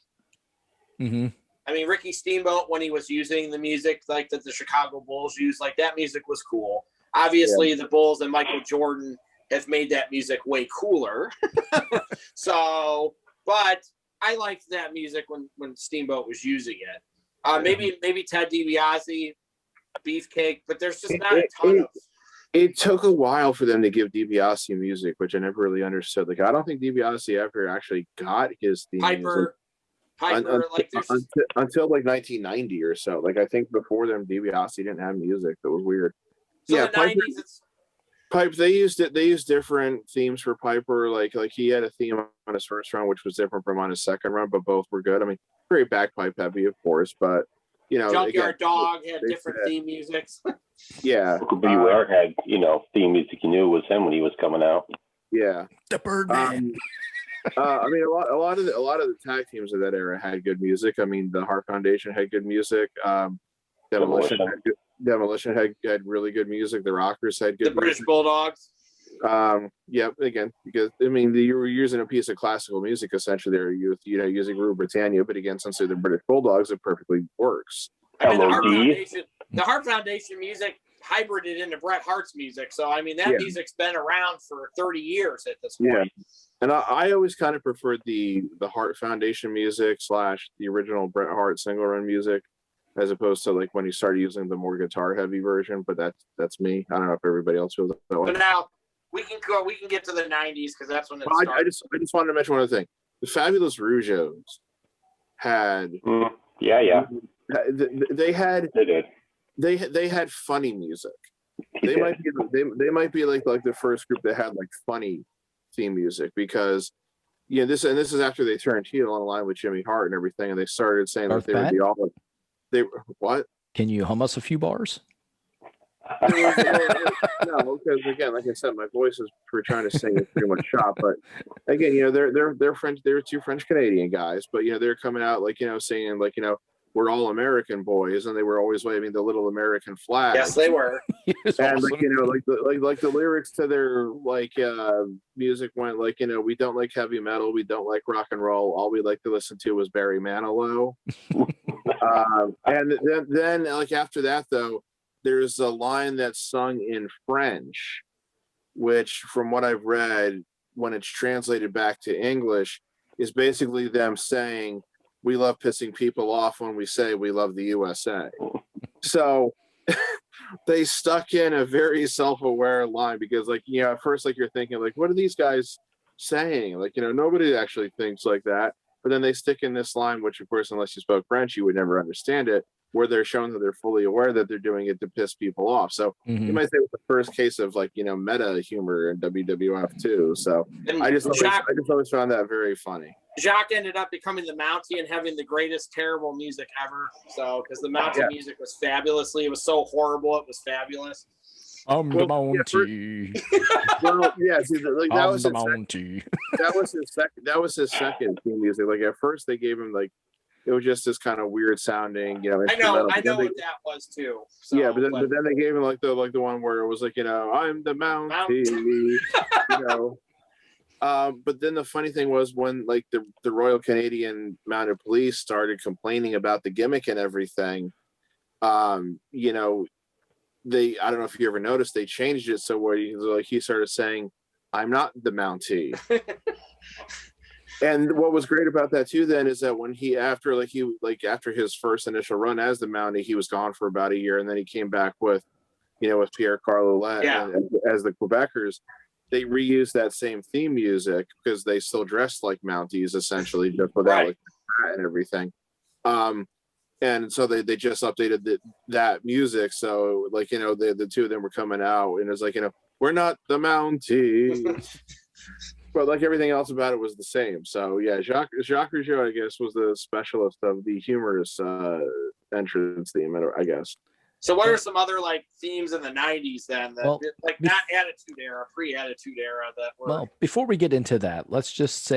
Mm-hmm. I mean, Ricky Steamboat, when he was using the music like that the Chicago Bulls used, like that music was cool. Obviously, the Bulls and Michael Jordan have made that music way cooler. But I liked that music when Steamboat was using it. Maybe Ted DiBiase, Beefcake, but there's just not a ton of. It took a while for them to give DiBiase music, which I never really understood. Like, I don't think DiBiase ever actually got his theme music. Until like 1990 or so. Like, I think before them, DiBiase didn't have music. That was weird. So the 90s, Pipe, they used different themes for Piper. Like he had a theme on his first run, which was different from on his second run, but both were good. I mean, very bagpipe heavy, of course, but Junkyard Dog had different theme musics. Yeah, Beware had theme music you knew was him when he was coming out. Yeah, the Birdman. I mean, a lot of the tag teams of that era had good music. I mean, the Hart Foundation had good music. Demolition had really good music. The Rockers had good. The British Bulldogs. Again, because I mean, you were using a piece of classical music essentially. There, using Rue Britannia, but again, since they're the British Bulldogs, it perfectly works. I mean, the Hart Foundation music hybrided into Bret Hart's music, so I mean that music's been around for 30 years at this point. Yeah. And I always kind of preferred the Hart Foundation music / the original Bret Hart single run music, as opposed to like when he started using the more guitar heavy version. But that's me. I don't know if everybody else feels that way. But now we can get to the 90s because that's when it started. I just wanted to mention one other thing. The Fabulous Rougeaus had they had funny music. They might be like the first group that had like funny theme music because this is after they turned heel on the line with Jimmy Hart and everything, and they started saying that they would be all what? Can you hum us a few bars? No, because again, like I said, my voice is for trying to sing is pretty much shot. But again, they're French. They're two French Canadian guys, but they're coming out like saying like were all American boys, and they were always waving the little American flag. Yes, they were. And like, you know, like the lyrics to their music went like, you know, we don't like heavy metal, we don't like rock and roll. All we like to listen to was Barry Manilow. And then like after that though, there's a line that's sung in French, which from what I've read, when it's translated back to English, is basically them saying, we love pissing people off when we say we love the USA. So they stuck in a very self-aware line because, like, you know, at first, like, you're thinking, like, what are these guys saying? Like, you know, nobody actually thinks like that. But then they stick in this line, which, of course, unless you spoke French, you would never understand it, where they're showing that they're fully aware that they're doing it to piss people off. So you might say it was the first case of, like, you know, meta humor in WWF too. So I just always found that very funny. Jacques ended up becoming the Mountie and having the greatest terrible music ever. So, because the Mountie music was it was so horrible, it was fabulous. I'm the Mountie. Well, yeah, see, like, that was the Mountie. That was his second theme music. Like at first, they gave him like it was just this kind of weird sounding, you know. I know what that was too. So, yeah, but then they gave him like the one where it was like, you know, I'm the Mountie, you know. But then the funny thing was when like the Royal Canadian Mounted Police started complaining about the gimmick and everything, you know, I don't know if you ever noticed, they changed it so where he started saying, I'm not the Mountie. And what was great about that too then is that when after his first initial run as the Mountie, he was gone for about a year, and then he came back with Pierre Carl Ouellet as the Quebecers. They reused that same theme music because they still dressed like Mounties essentially, just without like the hat and everything. And so they just updated that music. So like, you know, the two of them were coming out and it's like, you know, we're not the Mounties. But like everything else about it was the same. So yeah, Jacques Rougeau, I guess, was the specialist of the humorous entrance theme, I guess. So what are some other like themes in the 90s then that not Attitude Era, pre-Attitude Era that were... Well, before we get into that, let's just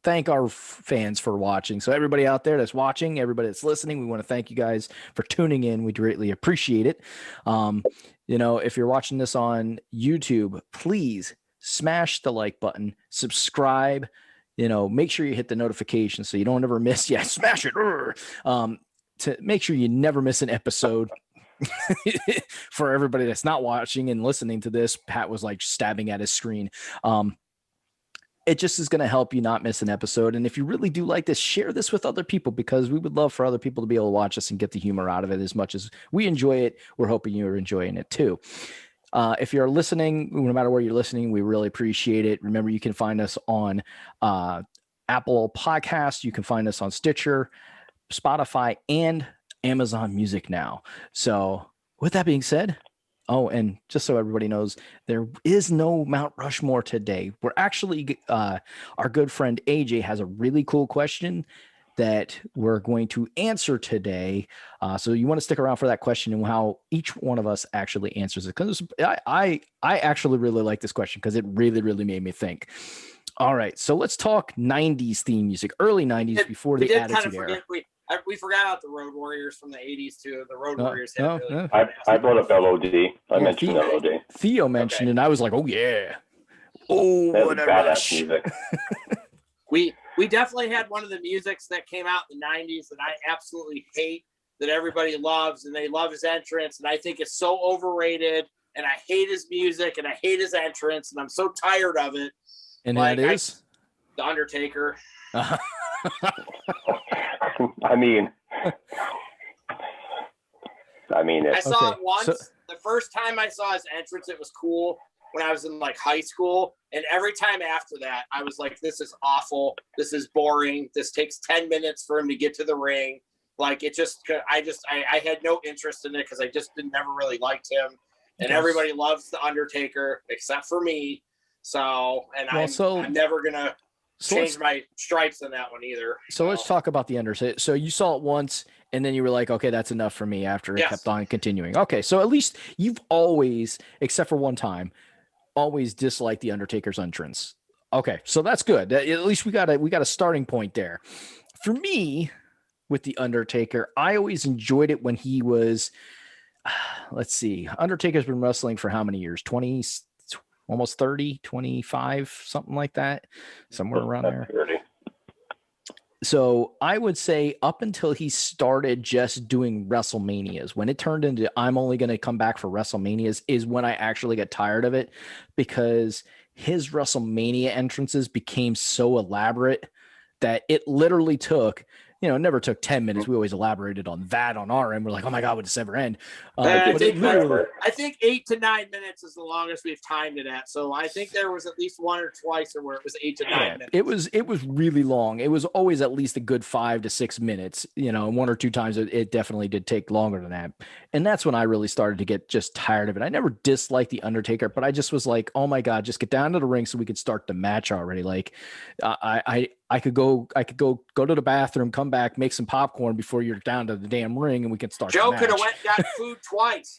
thank our fans for watching. So everybody out there that's watching, everybody that's listening, we want to thank you guys for tuning in. We greatly appreciate it. You know, if you're watching this on YouTube, please smash the like button, subscribe, you know, make sure you hit the notification so you don't ever miss. Yeah, smash it. To make sure you never miss an episode. For everybody that's not watching and listening to this, Pat was like stabbing at his screen. It just is going to help you not miss an episode. And if you really do like this, share this with other people, because we would love for other people to be able to watch us and get the humor out of it as much as we enjoy it. We're hoping you're enjoying it too. If you're listening, no matter where you're listening, we really appreciate it. Remember, you can find us on Apple Podcasts. You can find us on Stitcher, Spotify, and Amazon Music now. So with that being said, and just so everybody knows, there is no Mount Rushmore today. We're actually, our good friend AJ has a really cool question that we're going to answer today. So you want to stick around for that question and how each one of us actually answers it. Because I actually really like this question because it really, really made me think. All right, so let's talk 90s theme music, early 90s before the Attitude Era. We forgot about the Road Warriors from the 80s too. The Road Warriors had really... I brought up LOD. I mentioned LOD. Theo mentioned it, and I was like, oh yeah. Oh, what a rush. Music. We definitely had one of the musics that came out in the 90s that I absolutely hate, that everybody loves, and they love his entrance, and I think it's so overrated, and I hate his music, and I hate his entrance, and I'm so tired of it. And like, that is? The Undertaker. I mean, I saw it once. The first time I saw his entrance, it was cool when I was in like high school. And every time after that, I was like, this is awful. This is boring. This takes 10 minutes for him to get to the ring. Like it I had no interest in it because I just never really liked him. And everybody loves the Undertaker except for me. So, and I'm never going to change my stripes on that one either. So let's talk about the Undertaker. So you saw it once and then you were like, okay, that's enough for me after it kept on continuing. Okay. So at least you've always, except for one time, always disliked the Undertaker's entrance. Okay. So that's good. At least we got a starting point there. For me, with the Undertaker. I always enjoyed it when he was, let's see, Undertaker's been wrestling for how many years? 20, almost 30, 25, something like that, somewhere around there. 30. So I would say up until he started just doing WrestleManias, when it turned into I'm only going to come back for WrestleManias, is when I actually got tired of it, because his WrestleMania entrances became so elaborate that it literally took, it never took 10 minutes. We always elaborated on that on our end. We're like, oh my God, would this ever end? I think 8 to 9 minutes is the longest we've timed it at. So I think there was at least one or twice where it was 8 to 9 minutes. It was really long. It was always at least a good 5 to 6 minutes, and one or two times it definitely did take longer than that. And that's when I really started to get just tired of it. I never disliked the Undertaker, but I just was like, oh my God, just get down to the ring so we could start the match already. Like I could go to the bathroom, come back, make some popcorn before you're down to the damn ring, and we can start. Joe could have went and got food twice.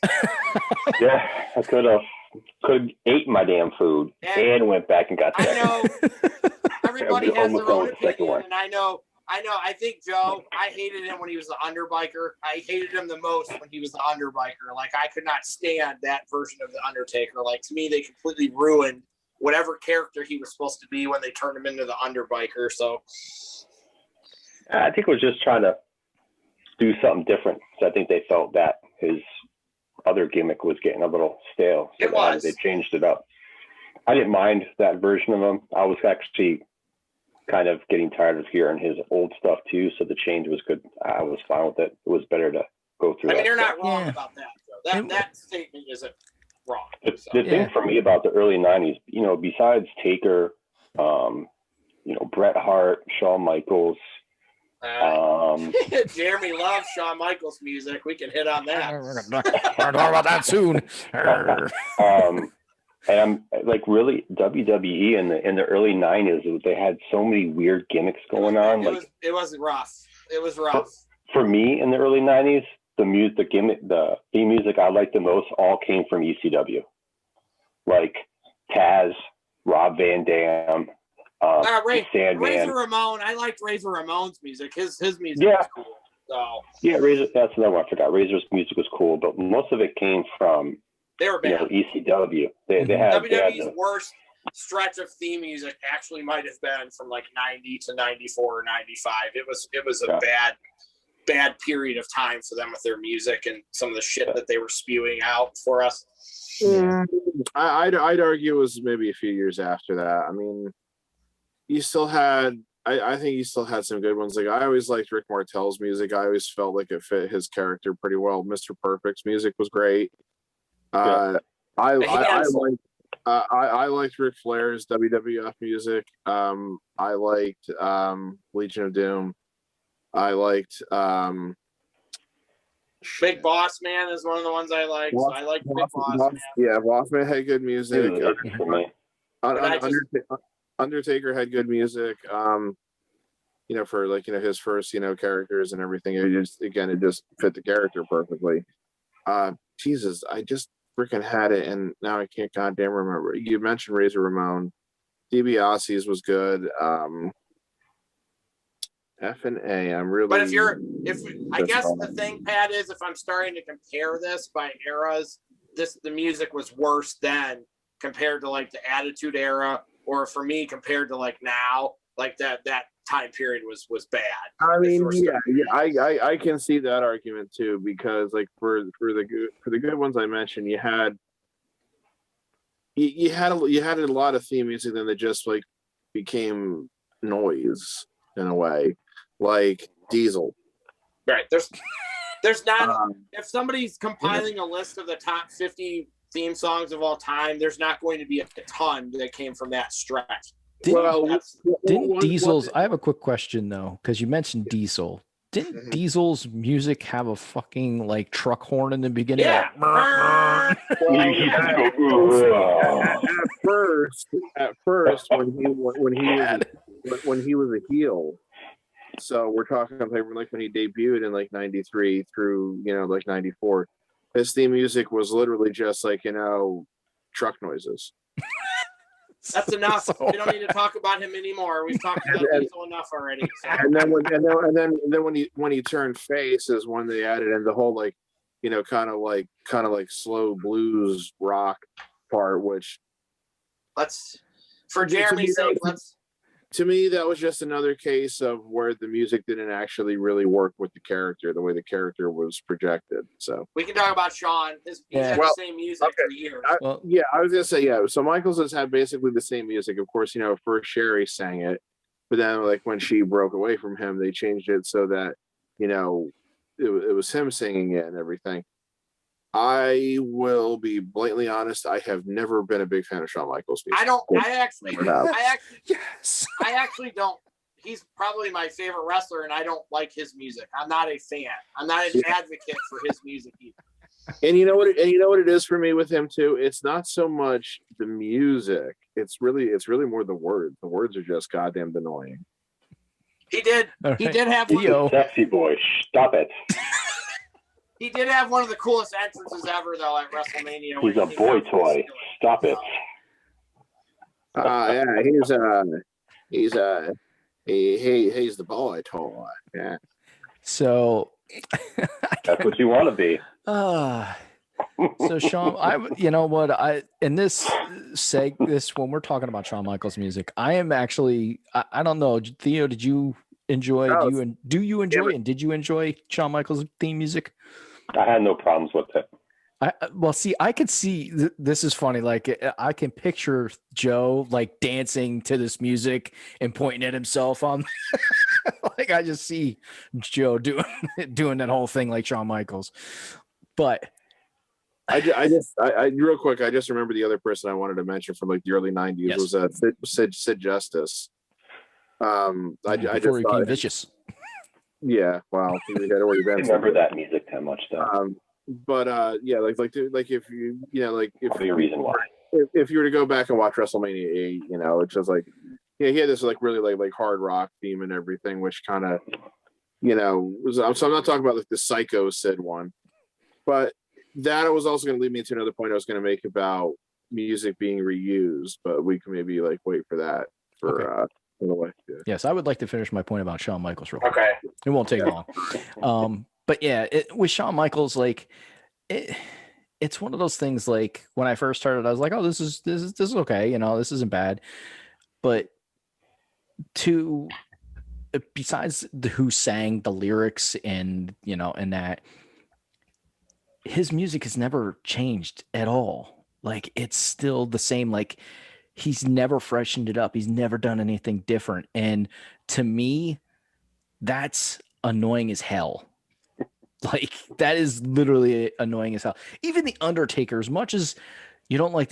Yeah, I could have ate my damn food and went back and got that. I know everybody has their own opinion, and I know. I think Joe, I hated him when he was the Underbiker. I hated him the most when he was the Underbiker. Like, I could not stand that version of the Undertaker. Like, to me, they completely ruined whatever character he was supposed to be when they turned him into the Underbiker. So I think it was just trying to do something different. So I think they felt that his other gimmick was getting a little stale. So they changed it up. I didn't mind that version of him. I was actually kind of getting tired of hearing his old stuff too. So the change was good. I was fine with it. It was better to go through. I mean, you're not wrong about that, though. That statement isn't wrong. The thing for me about the early 90s, besides Taker, Bret Hart, Shawn Michaels, Jeremy loves Shawn Michaels music. We can hit on that. We're gonna talk about that soon. And I'm like, really, WWE in the early 90s, they had so many weird gimmicks going on. It was rough. It was rough. For me, in the early 90s, the theme music I liked the most all came from ECW, like Taz, Rob Van Dam, Sandman. Razor Ramon. I liked Razor Ramon's music. His music was cool. So yeah, Razor. That's another one I forgot. Razor's music was cool, but most of it came from ECW. They had WWE's worst stretch of theme music actually might have been from like 90 to 94 or 95. It was a bad period of time for them with their music and some of the shit that they were spewing out for us. Yeah. I'd argue it was maybe a few years after that. I mean, you still had, I think you still had some good ones. Like, I always liked Rick Martel's music. I always felt like it fit his character pretty well. Mr. Perfect's music was great. I liked Ric Flair's WWF music. I liked Legion of Doom. I liked Big Boss Man is one of the ones I liked. I like Big Boss Man. Yeah, Boss Man had good music. Undertaker had good music. For his first characters and everything. It just fit the character perfectly. Jesus, I just freaking had it, and now I can't goddamn remember. You mentioned Razor Ramon. DiBiase's was good. F and A. I'm really. But I guess the thing, Pat, is if I'm starting to compare this by eras, the music was worse then compared to like the Attitude Era, or for me compared to like now, like that time period was bad. I mean, I can see that argument too, because like for the good ones I mentioned, you had a lot of theme music then that just like became noise in a way, like Diesel. Right. There's not if somebody's compiling a list of the top 50 theme songs of all time, there's not going to be a ton that came from that stretch. Didn't Diesel's? I have a quick question though, because you mentioned Diesel. Didn't Diesel's music have a fucking like truck horn in the beginning? Yeah. At first, when he was a heel. So we're talking like when he debuted in like 93 through like 94. His theme music was literally just like truck noises. That's enough. So- We don't need to talk about him anymore. We've talked about Diesel enough already. So. And then when he turned face is when they added in the whole like, you know, kind of like slow blues rock part, which Let's, for Jeremy's sake, let's. To me, that was just another case of where the music didn't actually really work with the character, the way the character was projected. So We can talk about Shawn. He's had the same music for years. I was gonna say So Michaels has had basically the same music. Of course, you know, first Sherry sang it, but then like when she broke away from him, they changed it so that, you know, it was him singing it and everything. I will be blatantly honest. I have never been a big fan of Shawn Michaels' music. I actually don't. He's probably my favorite wrestler, and I don't like his music. I'm not a fan. I'm not an advocate for his music either. And you know what? And you know what it is for me with him too. It's not so much the music. It's really more the words. The words are just goddamn annoying. He did have Theo. Sexy boy, stop it. He did have one of the coolest entrances ever, though, at WrestleMania. He's a boy toy. Stop it. He's the boy toy. Yeah. So That's what you want to be. So Shawn, you know what? In this when we're talking about Shawn Michaels music, I am actually, I don't know, Theo, did you enjoy? Do you enjoy? And did you enjoy Shawn Michaels theme music? I had no problems with it. I could see this is funny. Like I can picture Joe like dancing to this music and pointing at himself on. Like I just see Joe doing that whole thing like Shawn Michaels. But I real quick, I just remember the other person I wanted to mention from like the early '90s was Sid Justice. Before he became vicious. Yeah, well, he had already been. I remember that music that much though. But if you like if a reason why. If you were to go back and watch WrestleMania 8, you know, it's just like he had this like really like hard rock theme and everything, which kind of, you know, so I'm not talking about like the Psycho Sid one, but that was also going to lead me to another point I was going to make about music being reused, but we can maybe like wait for that for the way. Yeah. Yes, I would like to finish my point about Shawn Michaels real quick. Okay. It won't take long. But yeah, with Shawn Michaels, like it's one of those things. Like when I first started, I was like, "Oh, this is okay. You know, this isn't bad." But besides who sang the lyrics and you know and that, his music has never changed at all. Like it's still the same. Like he's never freshened it up. He's never done anything different. And to me, that's annoying as hell. Like that is literally annoying as hell. Even the Undertaker, as much as you don't like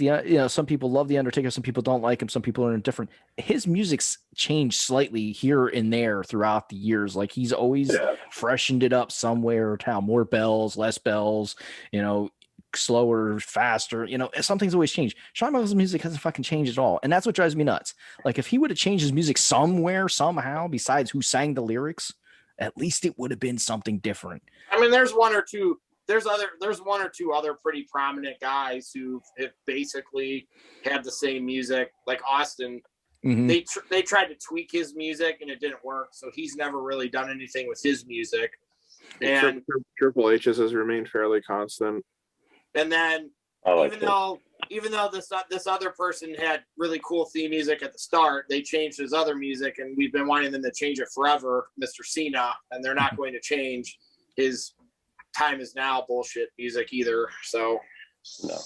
some people love the Undertaker, some people don't like him, some people are indifferent. His music's changed slightly here and there throughout the years. Like he's always freshened it up somewhere or town, more bells, less bells, you know, slower, faster, you know, something's always changed. Shawn Michaels' music hasn't fucking changed at all. And that's what drives me nuts. Like if he would have changed his music somewhere, somehow, besides who sang the lyrics, at least it would have been something different. I mean, there's one or two other pretty prominent guys who have basically had the same music, like Austin. Mm-hmm. They tried to tweak his music and it didn't work, so he's never really done anything with his music. And Triple H's has remained fairly constant. And then even though this other person had really cool theme music at the start, they changed his other music, and we've been wanting them to change it forever, Mr. Cena, and they're not going to change his Time Is Now bullshit music either. So no,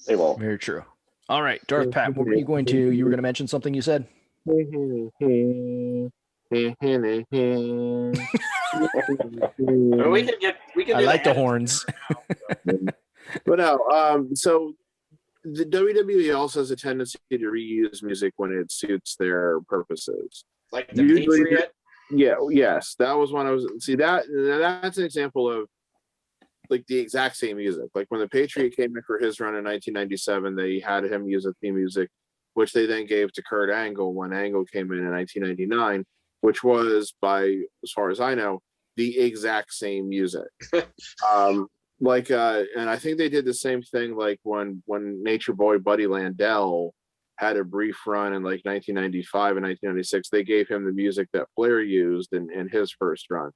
they won't. Very true. All right, Darth Pat, what were you going to mention something you said? We can I like the horns. But no, so the WWE also has a tendency to reuse music when it suits their purposes. Like the Patriot? Yes. That was one I was that's an example of like the exact same music. Like when the Patriot came in for his run in 1997, they had him use a theme music, which they then gave to Kurt Angle when Angle came in 1999, which was, by as far as I know, the exact same music. And I think they did the same thing like when Nature Boy Buddy Landell had a brief run in like 1995 and 1996. They gave him the music that Flair used in his first run.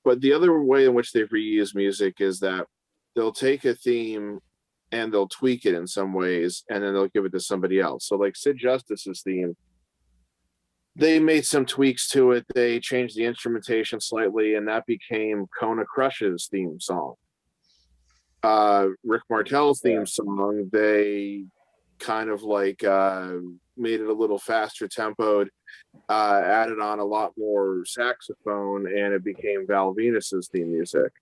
But the other way in which they've reused music is that they'll take a theme and they'll tweak it in some ways, and then they'll give it to somebody else. So like Sid Justice's theme, they made some tweaks to it. They changed the instrumentation slightly, and that became Kona Crush's theme song. Rick Martel's theme song, they kind of like made it a little faster tempoed, added on a lot more saxophone, and it became Val Venus's theme music.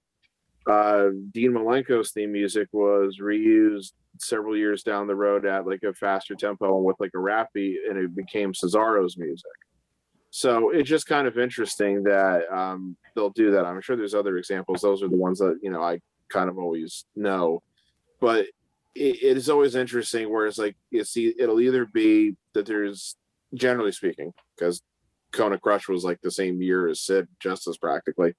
Dean Malenko's theme music was reused several years down the road at like a faster tempo and with like a rap beat, and it became Cesaro's music. So it's just kind of interesting that they'll do that. I'm sure there's other examples. Those are the ones that, you know, I kind of always know, but it is always interesting where it's like, it'll either be that there's, generally speaking, because Kona Crush was like the same year as Sid Justice practically,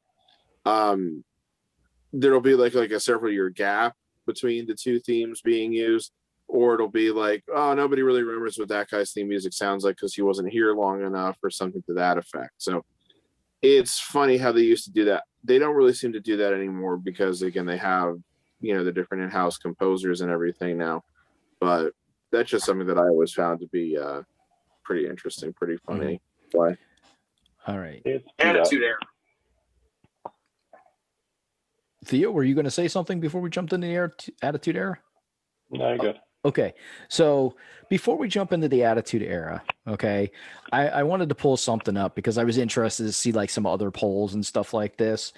there'll be like a several year gap between the two themes being used, or it'll be like, oh, nobody really remembers what that guy's theme music sounds like because he wasn't here long enough, or something to that effect. So it's funny how they used to do that. They don't really seem to do that anymore because, again, they have, you know, the different in-house composers and everything now. But that's just something that I always found to be pretty interesting, pretty funny. Why? All right. Attitude Era. Theo, were you going to say something before we jumped into the Attitude Era? No, you're good. Okay, so before we jump into the Attitude Era, okay, I wanted to pull something up because I was interested to see like some other polls and stuff like this.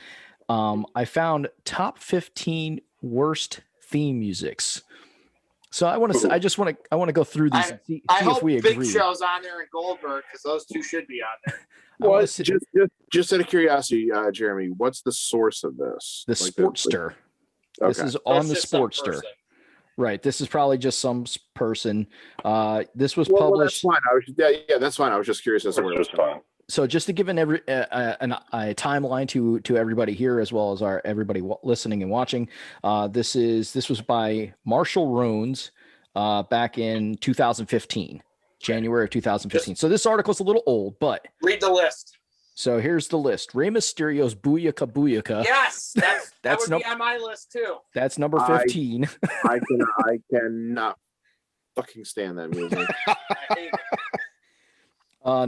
I found top 15 worst theme musics. So I want to go through these and see if we agree. Big Show's on there and Goldberg, because those two should be on there. Well, just out of curiosity, Jeremy, what's the source of this? The Sportster. This is on the Sportster. Right. This is probably just some person. This was published. Well, that's fine. That's fine. I was just curious as to where it was fine. So just to give a timeline to everybody here, as well as everybody listening and watching, this was by Marshall Runes back in 2015, January of 2015. So this article's a little old, but read the list. So here's the list. Rey Mysterio's Booyaka Booyaka. Yes, that would be on my list too. That's number 15. I cannot fucking stand that music. I hate it.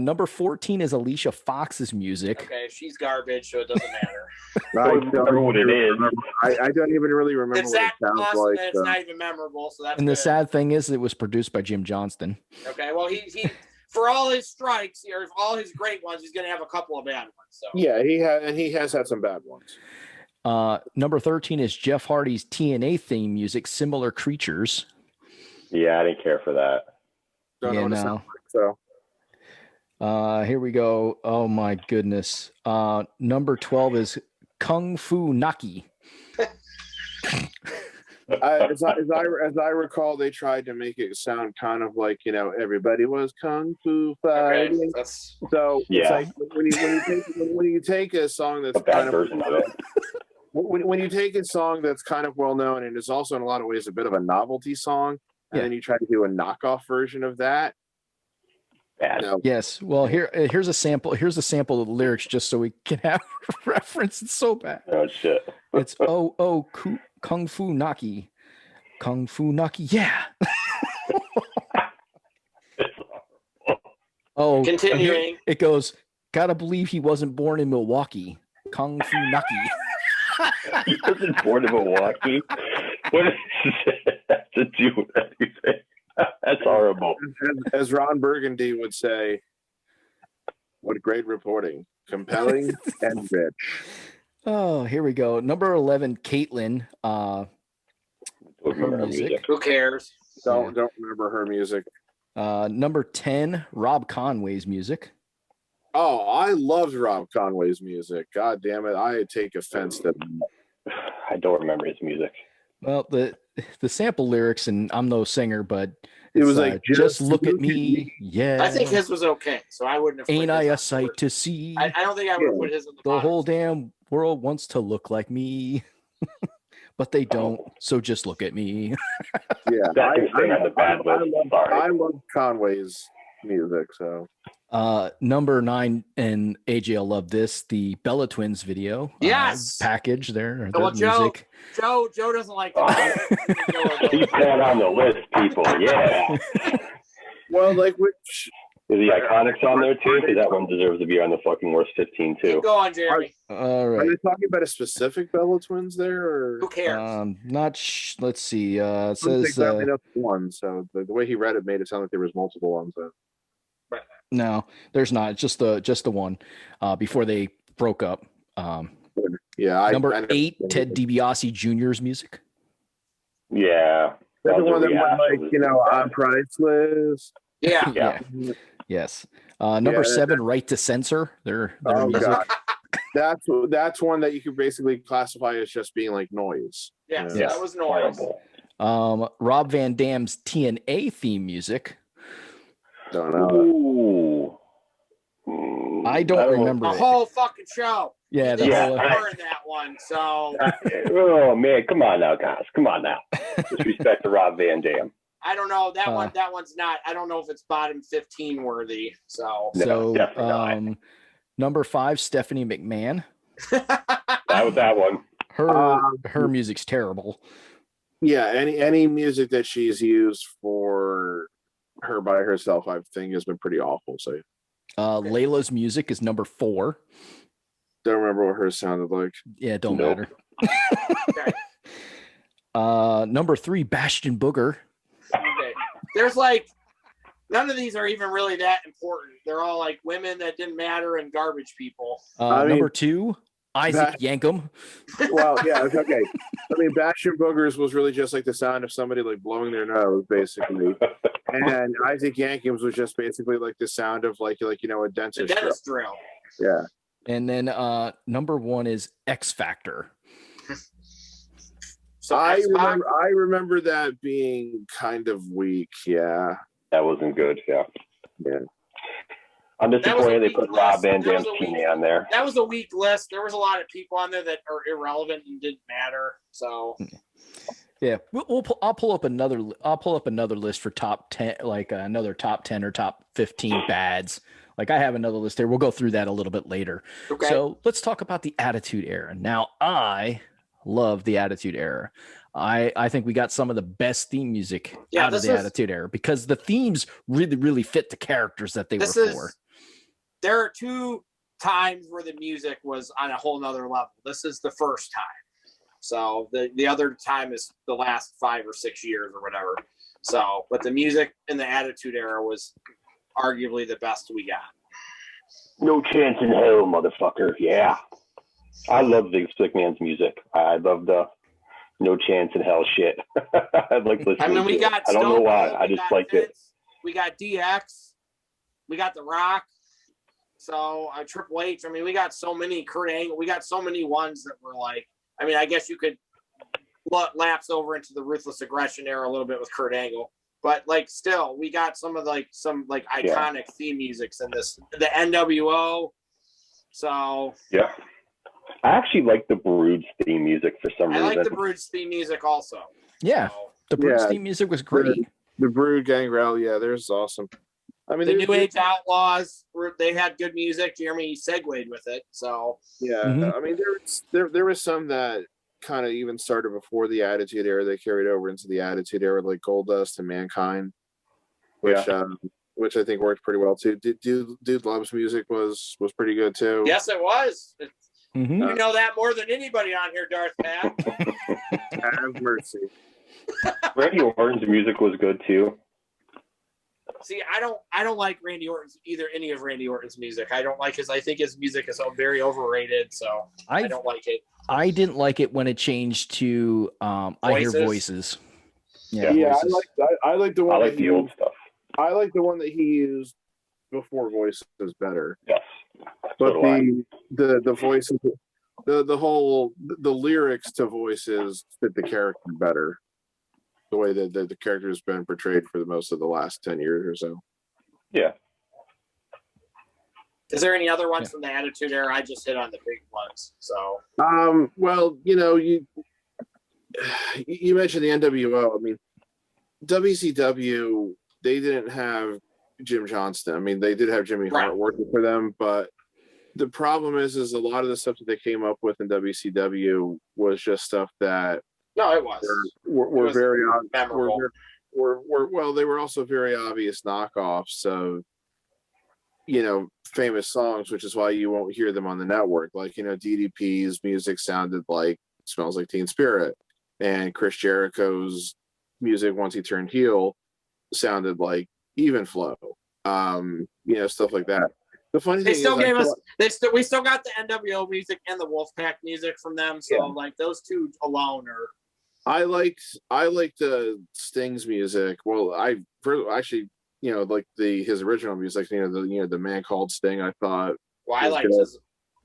Number 14 is Alicia Fox's music. Okay, she's garbage, so it doesn't matter. I don't remember what it is. I don't even really remember it's what it sounds awesome like. and it's not even memorable, so that's And good. the sad thing is it was produced by Jim Johnston. Okay, well, he for all his strikes, or all his great ones, he's going to have a couple of bad ones. So yeah, he has had some bad ones. Number 13 is Jeff Hardy's TNA theme music, Similar Creatures. Yeah, I didn't care for that. Don't know what it sounds like, so. Here we go. Oh my goodness. Number 12 is Kung Fu Naki. As I recall, they tried to make it sound kind of like, you know, everybody was kung fu fighting. Okay, so yeah, it's like when you take a song that's a bad version of it. When you take a song that's kind of well known and is also in a lot of ways a bit of a novelty song, and then you try to do a knockoff version of that. Bad. No. Yes. Well, here's a sample. Here's a sample of the lyrics just so we can have reference. It's so bad. Oh shit. It's Kung Fu Naki. Kung Fu Naki. Yeah. Oh, continuing. It goes, gotta believe he wasn't born in Milwaukee. Kung Fu Naki. He wasn't born in Milwaukee. What is that to do with anything? That's horrible. As Ron Burgundy would say, what great reporting. Compelling and rich. Oh, here we go. Number 11, Caitlyn. Her music. Who cares? Don't remember her music. Number 10, Rob Conway's music. Oh, I loved Rob Conway's music. God damn it. I take offense to I don't remember his music. Well, the sample lyrics, and I'm no singer, but it was like just look at me. Yeah. I think his was okay, so I wouldn't have. Ain't I a sight to see? I don't think I would have put his in the whole damn world wants to look like me. but they don't. So just look at me. Yeah, I love Conway's music. So number 9, and AJ love this, the Bella Twins video. Yes. Package there. Well, music. Joe doesn't like that. He's put on the list, people. Yeah. Well, like which is the Iconics on there too? Because that one deserves to be on the fucking worst 15 too. Go on, Jeremy. All right. Are they talking about a specific Bella Twins there, or who cares? Let's see. It says one. So the way he read it made it sound like there was multiple ones. No, there's not. It's just the one before they broke up. Yeah. Number 8, Ted DiBiase Jr.'s music. Yeah. That's the one that went like, on Priceless. Yeah. Yes. Number 7, Right to Censor. Their music. God. That's one that you could basically classify as just being like noise. Yes, that was noise. Rob Van Dam's TNA theme music. Don't know. Ooh. I don't remember the whole fucking show. Yeah, in that one. So. Oh man, come on now, guys. Come on now. Disrespect to Rob Van Dam. I don't know that one. That one's not. I don't know if it's bottom 15 worthy. So. Number 5, Stephanie McMahon. That was that one. Her music's terrible. Yeah, any music that she's used for her by herself, I think, has been pretty awful. So. Layla's music is number 4. Don't remember what hers sounded like. Yeah, it don't matter. Number 3, Bastion Booger. Okay. There's like none of these are even really that important. They're all like women that didn't matter and garbage people. Number 2, Isaac Yankem. Well, yeah, it's okay. I mean, Bastion Boogers was really just like the sound of somebody like blowing their nose, basically. And Isaac Yankems was just basically like the sound of like a dentist drill. Yeah. And then number 1 is X Factor. So I remember that being kind of weak. Yeah. That wasn't good. Yeah. I'm disappointed they put Rob Van Dam's team on there. That was a weak list. There was a lot of people on there that are irrelevant and didn't matter. So. Yeah, I'll pull up another list for top 10, like another top 10 or top 15 bads. Like I have another list there. We'll go through that a little bit later. Okay. So let's talk about the Attitude Era. Now, I love the Attitude Era. I think we got some of the best theme music out of the Attitude Era because the themes really, really fit the characters that they were for. There are 2 times where the music was on a whole nother level. This is the first time. So the other time is the last 5 or 6 years or whatever. So, but the music in the Attitude Era was arguably the best we got. No chance in hell, motherfucker. Yeah. I love Vince McMahon's music. I love the no chance in hell shit. I like listening I mean, we got I don't know why. I just liked it. We got DX. We got The Rock. So Triple H. I mean, we got so many Kurt Angle. We got so many ones that were like, I mean, I guess you could lapse over into the Ruthless Aggression era a little bit with Kurt Angle. But like, still, we got some iconic theme musics in this. The NWO. So yeah, I actually like the Brood's theme music for some reason. I like the Brood's theme music also. Yeah, the Brood's theme music was great. The Brood Gangrel, yeah, there's awesome. I mean, the New Age Outlaws, they had good music. Jeremy segued with it, so yeah. I mean, there was some that kind of even started before the Attitude Era. They carried over into the Attitude Era, like Goldust and Mankind, which I think worked pretty well too. Dude Love's music was pretty good too. Yes, it was. You know that more than anybody on here, Darth Pat. Have mercy. Randy Orton's music was good too. See, I don't like any of Randy Orton's music. I don't like I think his music is very overrated, so I don't like it. I didn't like it when it changed to I Hear Voices. Yeah, Voices. I like the one. I like the old stuff. I like the one that he used before Voices better. Yes. But the voices, the lyrics to Voices fit the character better. The way that the character has been portrayed for the most of the last 10 years or so. Yeah. Is there any other ones from the Attitude Era? I just hit on the big ones. So. Well, you mentioned the NWO. I mean, WCW, they didn't have Jim Johnston. I mean, they did have Jimmy Hart working for them, but the problem is a lot of the stuff that they came up with in WCW was just stuff that were very memorable. Well, they were also very obvious knockoffs of, you know, famous songs, which is why you won't hear them on the network. Like, you know, DDP's music sounded like Smells Like Teen Spirit, and Chris Jericho's music, once he turned heel, sounded like Even Flow. You know, stuff like that. The funny thing we still got the NWO music and the Wolfpack music from them. So like those two alone are. I liked the Sting's music. Well, actually, you know, like his original music, you know, the Man Called Sting, I thought. Well, I liked his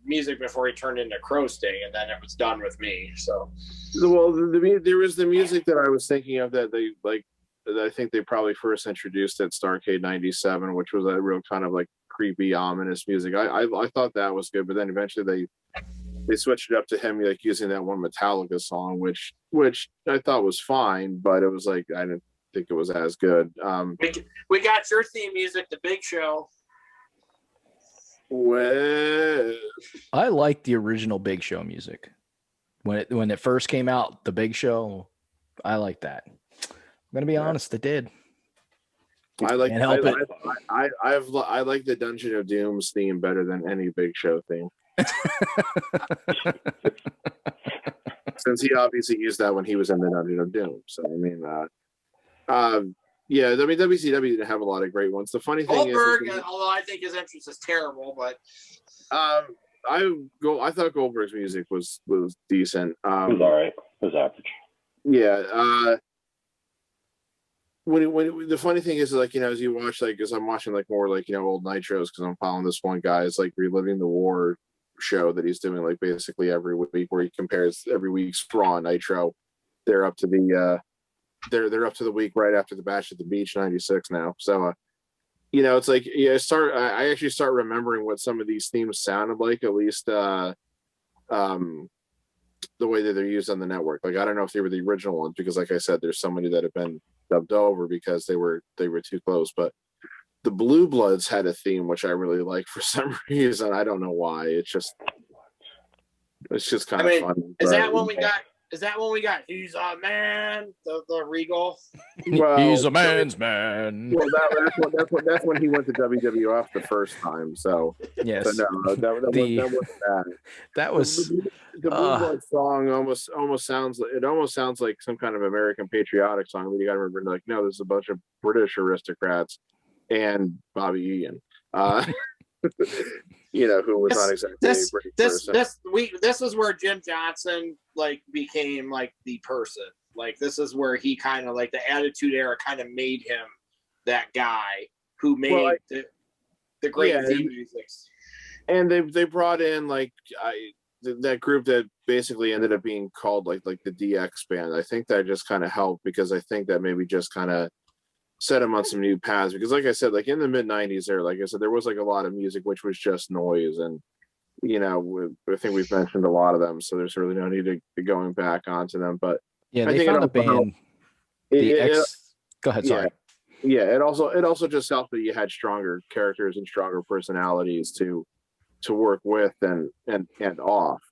music before he turned into Crow Sting, and then it was done with me. So, well, there was the music that I was thinking of that they like. That I think they probably first introduced at Starrcade '97, which was a real kind of like creepy, ominous music. I thought that was good, but then eventually they switched it up to him like using that one Metallica song, which I thought was fine, but it was like I didn't think it was as good. We got your theme music, The Big Show. Well, I like the original Big Show music when it first came out. The Big Show, I like that. I'm gonna be honest, I did. I like I like the Dungeon of Doom's theme better than any Big Show theme. Since he obviously used that when he was in the Dungeon of Doom. So I mean, yeah, I mean WCW didn't have a lot of great ones. The funny thing Goldberg, although I think his entrance is terrible, but I thought Goldberg's music was decent. It was all right. It was average. Yeah. When the funny thing is, like, you know, as you watch, like, as I'm watching like more like, you know, old Nitros, because I'm following this one guy is like reliving the war show that he's doing like basically every week, where he compares every week's Raw and Nitro. They're up to the they're up to the week right after the Bash at the Beach '96 now. So you know, it's like, yeah, I actually start remembering what some of these themes sounded like, at least the way that they're used on the network. Like, I don't know if they were the original ones, because like I said, there's so many that have been dubbed over because they were too close. But the Blue Bloods had a theme which I really like for some reason. I don't know why. It's just kind of fun. Is that when we got He's a Man, the Regal? Well, he's a man's man. Well, that's when he went to WWF the first time. So yes, but no, that wasn't that. That was the Blue Blood song almost sounds like some kind of American patriotic song. But you got to remember, like, no, there's a bunch of British aristocrats and Bobby Egan. You know, who was not exactly a British person. This is where Jim Johnson like became like the person. Like, this is where he kind of like the Attitude Era kind of made him that guy who made the great theme music. And they brought in like that group that basically ended up being called like the DX band. I think that just kind of helped, because I think that maybe just kind of set him on some new paths, because like I said, like in the mid 90s there, like I said, there was like a lot of music which was just noise, and you know, I think we've mentioned a lot of them, so there's really no need to going back onto them. But yeah, they found a band. Go ahead, sorry. Yeah, it also just helped that you had stronger characters and stronger personalities to work with and off.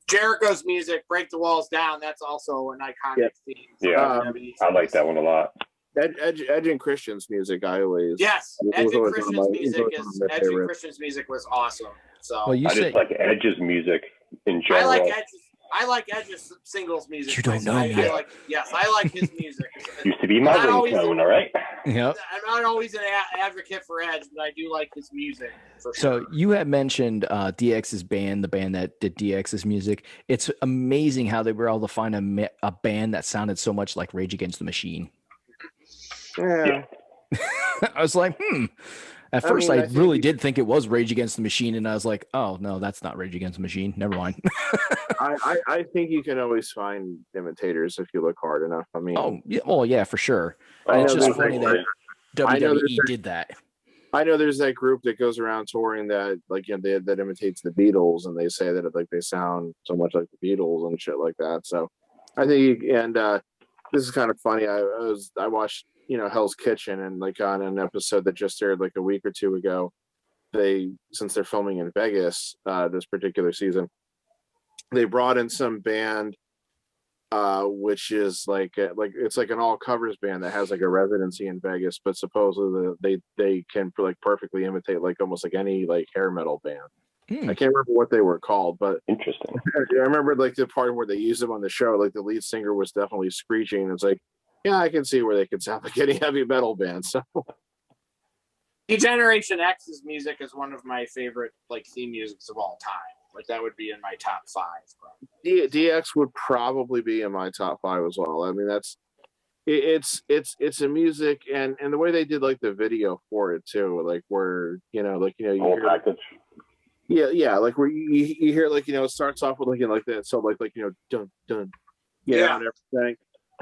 Jericho's music, Break the Walls Down, that's also an iconic theme. Yeah, I like that one a lot. Edge and Christian's music, Edge and Christian's music was awesome. So well, I just like Edge's music in general. I like Edge's singles music. You don't know me. I like his music. Used to be my ringtone, all right? Yep. I'm not always an advocate for Edge, but I do like his music. For so sure. You had mentioned DX's band, the band that did DX's music. It's amazing how they were able to find a band that sounded so much like Rage Against the Machine. Yeah. I was like, At first, I really did think it was Rage Against the Machine, and I was like, oh, no, that's not Rage Against the Machine. Never mind. I think you can always find imitators if you look hard enough. I mean, yeah, for sure. It's just funny that WWE did that. I know there's that group that goes around touring that, like, you know, that imitates the Beatles, and they say that like they sound so much like the Beatles and shit like that. So I think, and this is kind of funny. I watched, Hell's Kitchen, and like on an episode that just aired like a week or two ago, since they're filming in Vegas this particular season, they brought in some band, which is like it's like an all covers band that has like a residency in Vegas, but supposedly they can like perfectly imitate like almost like any like hair metal band. I can't remember what they were called, but interesting. I remember like the part where they used them on the show, like the lead singer was definitely screeching. It's like, yeah, I can see where they could sound like any heavy metal band. So Generation X's music is one of my favorite like theme musics of all time. Like that would be in my top 5. Probably. DX would probably be in my top 5 as well. I mean, it's a music, and the way they did like the video for it too, like where you whole hear, package. Yeah, like where you hear like it starts off with like that, so like dun dun, and everything,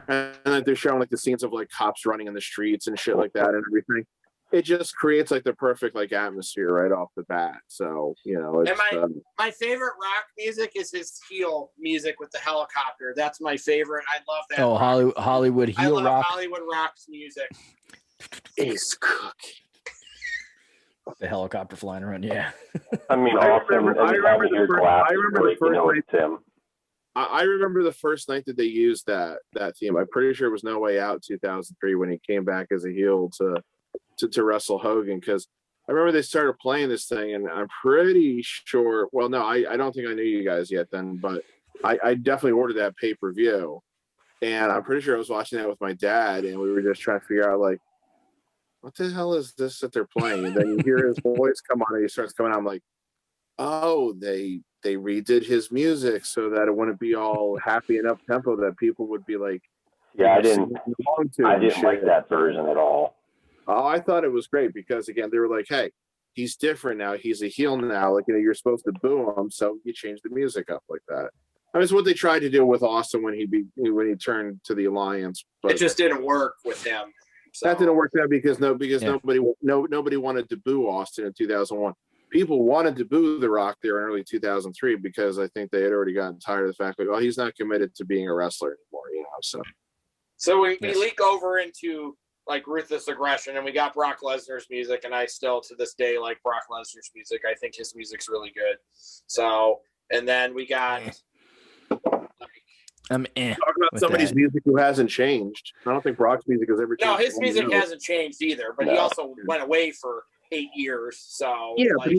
and like they're showing like the scenes of like cops running in the streets and shit like that and everything. It just creates like the perfect like atmosphere right off the bat. So it's, and my favorite rock music is his heel music with the helicopter. That's my favorite. I love that. Oh, Hollywood heel I love rock. Hollywood rock's music. Ace Cookie. The helicopter flying around, yeah. I mean, I remember the first night that they used that theme. I'm pretty sure it was No Way Out 2003 when he came back as a heel to wrestle Hogan, because I remember they started playing this thing, and I'm pretty sure. Well, no, I don't think I knew you guys yet then, but I definitely ordered that pay-per-view, and I'm pretty sure I was watching that with my dad, and we were just trying to figure out like, what the hell is this that they're playing? And then you hear his voice come on, and he starts coming out. I'm like, oh, they redid his music so that it wouldn't be all happy and up tempo, that people would be like, yeah, I didn't like that version at all. Oh, I thought it was great because again, they were like, hey, he's different now. He's a heel now. Like, you're supposed to boo him, so you change the music up like that. I mean, it's what they tried to do with Austin when he turned to the Alliance. But it just didn't work with him. So. That didn't work out because nobody wanted to boo Austin in 2001. People wanted to boo The Rock there in early 2003 because I think they had already gotten tired of the fact that, well, he's not committed to being a wrestler anymore, So we leak over into like ruthless aggression, and we got Brock Lesnar's music, and I still to this day like Brock Lesnar's music. I think his music's really good. So, and then we got I'm talking about somebody's music who hasn't changed. I don't think Brock's music has ever changed. No, his music hasn't changed either, but he also went away for 8 years. So yeah, like,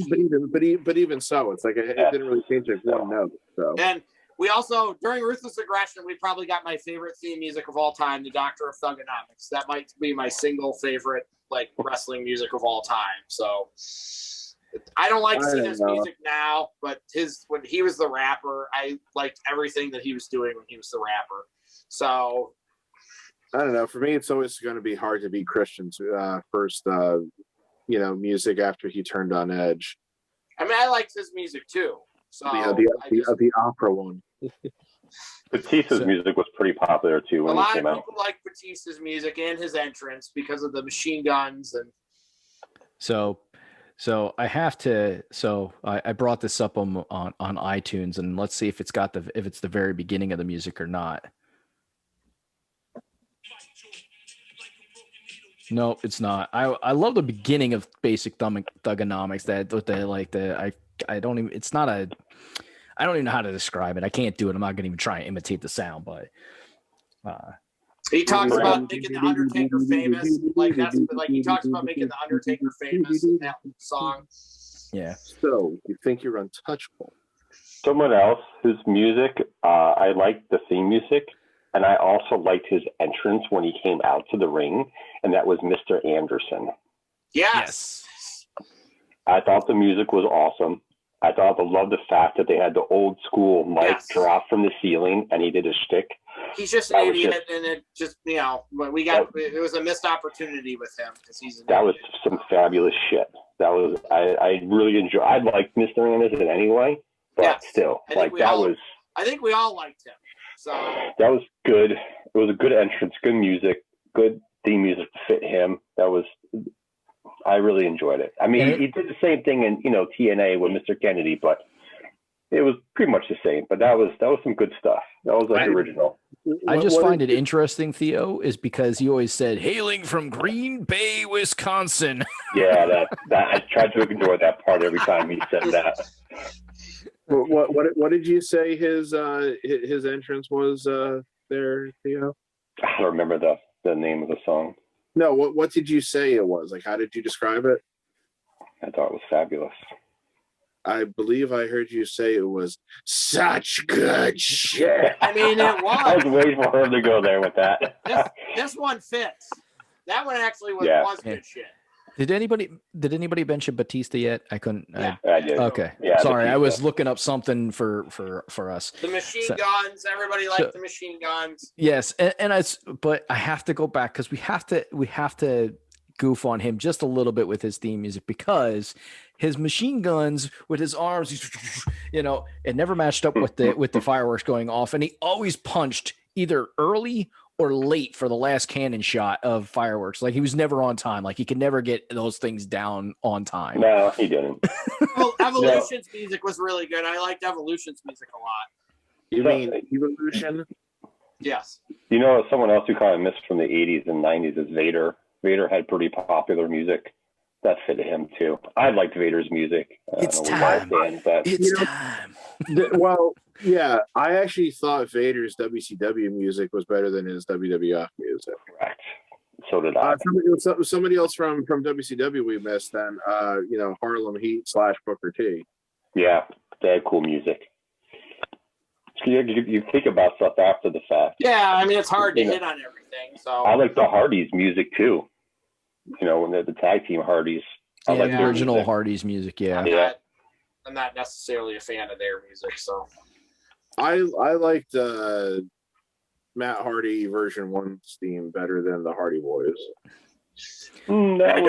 but even so, it's like it didn't really change like one note. So and we also during Ruthless Aggression, we probably got my favorite theme music of all time, the Doctor of Thugonomics. That might be my single favorite like wrestling music of all time. So I don't like Cena's music now, but when he was the rapper, I liked everything that he was doing when he was the rapper. So I don't know. For me, it's always going to be hard to beat Christian's first, music after he turned on Edge. I mean, I liked his music too. So the opera one. Batista's music was pretty popular too when he came out. A lot of people like Batista's music and his entrance because of the machine guns and. So I have to. So I brought this up on iTunes, and let's see if it's the very beginning of the music or not. No, it's not. I love the beginning of Basic Thugonomics. I don't even. It's not a. I don't even know how to describe it. I can't do it. I'm not going to even try and imitate the sound, but. He talks about making the Undertaker famous, he talks about making the Undertaker famous in that song. Yeah. So you think you're untouchable? Someone else whose music, I liked the theme music, and I also liked his entrance when he came out to the ring, and that was Mr. Anderson. Yes. I thought the music was awesome. I loved the fact that they had the old school mic drop from the ceiling, and he did a shtick. He's just an idiot, and it just it was a missed opportunity with him because that was some fabulous shit. That was I really enjoyed. I liked Mr. Anderson anyway, but still, I think we all liked him. So that was good. It was a good entrance, good music, good theme music to fit him. I really enjoyed it. I mean, he did the same thing in TNA with Mr. Kennedy, but it was pretty much the same. But that was some good stuff. That was original. I just find it interesting, Theo, is because he always said, hailing from Green Bay, Wisconsin. Yeah, that I tried to ignore that part every time he said that. What did you say his entrance was there, Theo? I don't remember the name of the song. No, what did you say it was? Like, how did you describe it? I thought it was fabulous. I believe I heard you say it was such good shit. I mean, it was. I was waiting for her to go there with that. This one fits. That one actually was good shit. Did anybody mention Batista yet? I couldn't. Yeah. I did. Okay. Yeah, sorry, Batista. I was looking up something for us. The machine guns. Everybody liked the machine guns. Yes, but I have to go back because we have to goof on him just a little bit with his theme music, because his machine guns with his arms, it never matched up with the fireworks going off, and he always punched either early or late for the last cannon shot of fireworks. Like, he was never on time. Like, he could never get those things down on time. No, he didn't. Well, Evolution's music was really good. I liked Evolution's music a lot. You mean Evolution? Yes. Someone else who kind of missed from the 80s and 90s is Vader. Vader had pretty popular music that fitted him too. I liked Vader's music. It's time. It's time. Well, yeah, I actually thought Vader's WCW music was better than his WWF music. Correct. So did I. Somebody else from WCW we missed then. Harlem Heat / Booker T. Yeah, they had cool music. You think about stuff after the fact. Yeah, I mean, it's hard to hit on everything. So I like the Hardys music too. When they're the tag team Hardys. I like the original music. Hardys music. Yeah. I'm not necessarily a fan of their music, so I liked Matt Hardy version 1's theme better than the Hardy Boys. I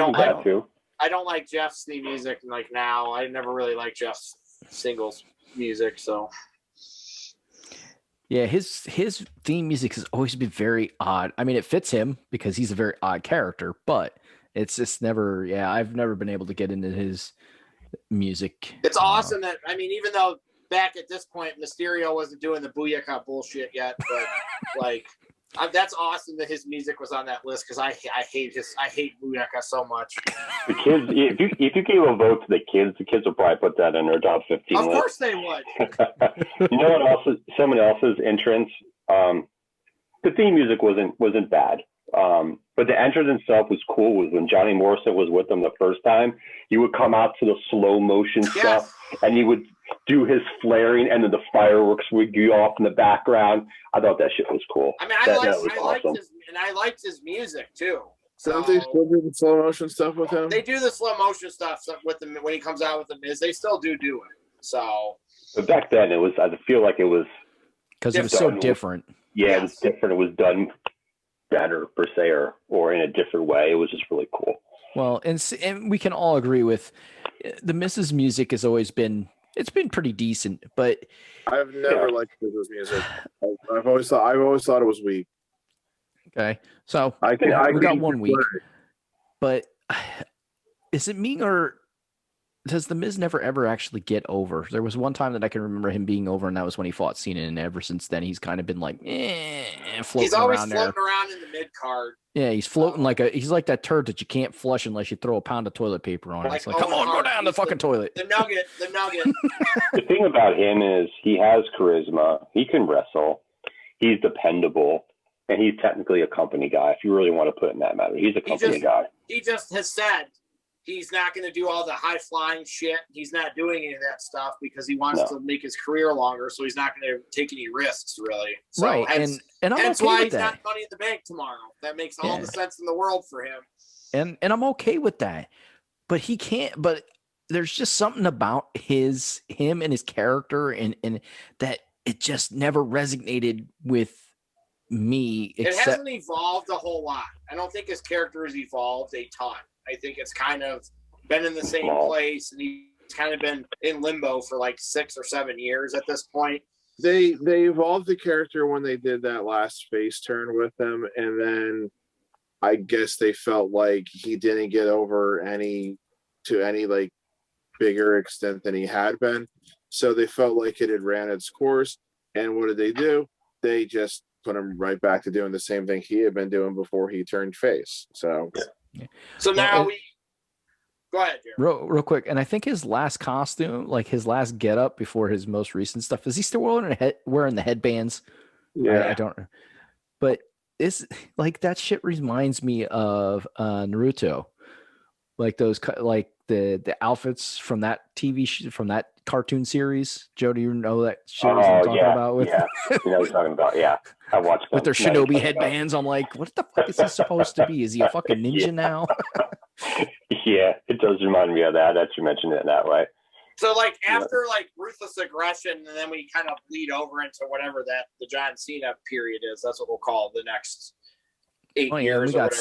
don't like Jeff's theme music like now. I never really liked Jeff's singles music, so yeah, his theme music has always been very odd. I mean, it fits him because he's a very odd character, but it's just never. Yeah, I've never been able to get into his music. It's awesome that, I mean, even though back at this point Mysterio wasn't doing the Booyaka bullshit yet, but that's awesome that his music was on that list, because I hate Booyaka so much. The kids, if you gave a vote to the kids would probably put that in their top 15 Of list. course they would. You know what else? Someone else's entrance. The theme music wasn't bad. But the entrance itself was cool. Was when Johnny Morrison was with them the first time. He would come out to the slow motion stuff, and he would do his flaring, and then the fireworks would go off in the background. I thought that shit was cool. I mean, I liked his music too. So don't they still do the slow motion stuff with him? They do the slow motion stuff with him when he comes out with the Miz. They still do it. So, but back then it was. I feel like it was because it was so different. It was different. It was done better per se, or in a different way. It was just really cool. Well, and we can all agree with the Miz's music has always been. It's been pretty decent, but I've never liked Miz's music. I've always thought it was weak. Okay, so we got 1 week, but is it me, or does the Miz never ever actually get over? There was one time that I can remember him being over, and that was when he fought Cena, and ever since then he's kind of been like, floating he's always around floating around in the mid card. Yeah, he's floating he's like that turd that you can't flush unless you throw a pound of toilet paper on it. It's like, come on, go down the fucking toilet. The nugget. The thing about him is he has charisma. He can wrestle. He's dependable. And he's technically a company guy, if you really want to put it in that matter. He's a company guy. He just has said he's not going to do all the high-flying shit. He's not doing any of that stuff because he wants to make his career longer, so he's not going to take any risks, really. So right, and I'm that's okay why with he's that. not Money in the Bank tomorrow. That makes all the sense in the world for him. And I'm okay with that. But he can't. But there's just something about him and his character, and that it just never resonated with me. It hasn't evolved a whole lot. I don't think his character has evolved a ton. I think it's kind of been in the same place, and he's kind of been in limbo for like 6 or 7 years at this point. They evolved the character when they did that last face turn with him, and then I guess they felt like he didn't get over to any like bigger extent than he had been. So they felt like it had ran its course. And what did? They just put him right back to doing the same thing he had been doing before he turned face. So, now we go ahead, Jerry. Real quick, and I think his last costume, like his last getup before his most recent stuff, is he still wearing the headbands? yeah, I don't. But it's like that shit reminds me of Naruto, like those the outfits from that from that cartoon series. Joe, do you know that series I'm talking about? With you know what you're talking about. Yeah, I watched them. with their shinobi headbands. I'm like, what the fuck is he supposed to be? Is he a fucking ninja now? Yeah, it does remind me of that you mentioned it that way. So like after like Ruthless Aggression, and then we kind of bleed over into whatever the John Cena period is. That's what we'll call the next 8 years. We got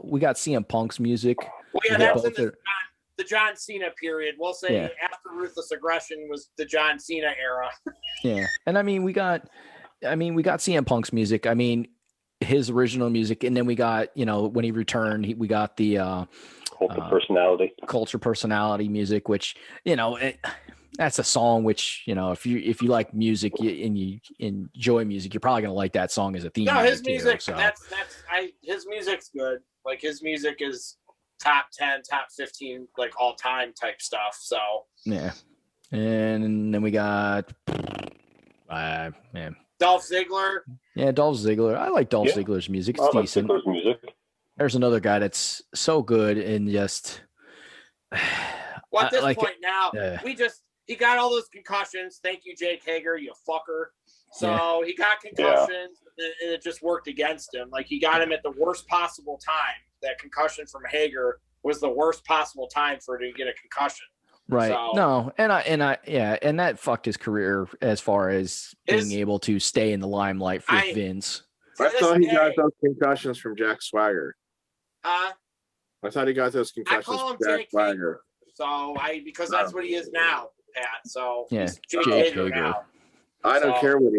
we got CM Punk's music. Well, yeah, that's in the John Cena period. We'll say after Ruthless Aggression was the John Cena era. Yeah, and I mean we got CM Punk's music. I mean his original music, and then we got when he returned, we got the culture personality music, which that's a song which if you like music and you enjoy music, you're probably gonna like that song as a theme. No, his music his music's good. Like his music is top 10, top 15, like all time type stuff. So yeah, and then we got Dolph Ziggler. Yeah, Dolph Ziggler. I like Dolph Ziggler's music. It's decent. Ziggler's music. There's another guy that's so good and just. Well, at this point now, he got all those concussions. Thank you, Jake Hager, you fucker. So he got concussions, and it just worked against him. Like he got him at the worst possible time. That concussion from Hager was the worst possible time for him to get a concussion. Right. So, no, and that fucked his career as far as being able to stay in the limelight for Vince. I thought he got those concussions from Jack Swagger. I thought he got those concussions from Jack Swagger. So because that's what he is now, Pat. So he's Jake Hager now. I don't care what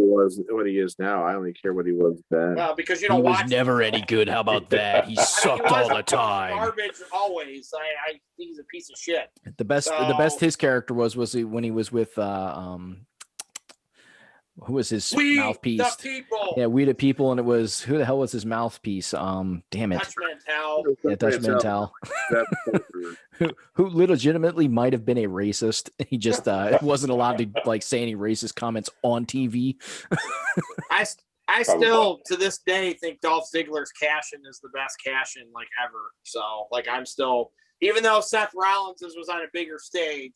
he is now. I only care what he was then. Well, because he was never any good. How about that? He sucked all the time. Garbage always. I think he's a piece of shit. The best his character was when he was with who was his mouthpiece? The people. Yeah, We the People, and it was who the hell was his mouthpiece? Damn it. Dutch Mantel. Yeah, Dutch Mantel. who legitimately might have been a racist. He just wasn't allowed to say any racist comments on TV. I still to this day think Dolph Ziggler's cash-in is the best cash-in ever. So I'm still, even though Seth Rollins was on a bigger stage,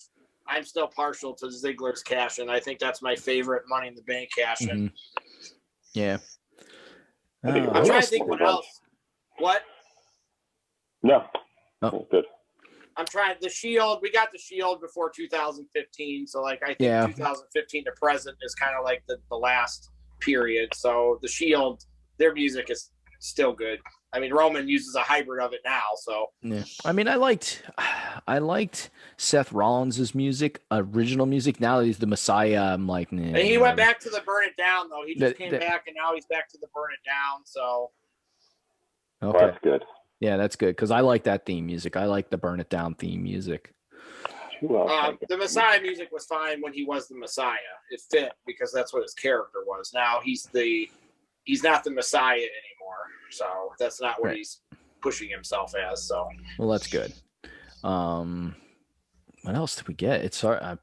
I'm still partial to Ziggler's cash-in. I think that's my favorite Money in the Bank cash-in. Mm-hmm. Yeah. I'm trying to think what else. What? No. Oh, good. I'm trying. The Shield. We got the Shield before 2015, so I think 2015 to present is kind of like the last period. So the Shield, their music is still good. I mean, Roman uses a hybrid of it now, so yeah. I mean, I liked Seth Rollins' music, original music. Now that he's the Messiah, I'm like, nah. And he went back to the Burn It Down, though. He just came back, and now he's back to the Burn It Down. So okay, well, that's good. Yeah, that's good because I like that theme music. I like the Burn It Down theme music. The Messiah music was fine when he was the Messiah. It fit because that's what his character was. Now he's not the Messiah anymore. So that's not what he's pushing himself as. So well, that's good. What else did we get? It's hard.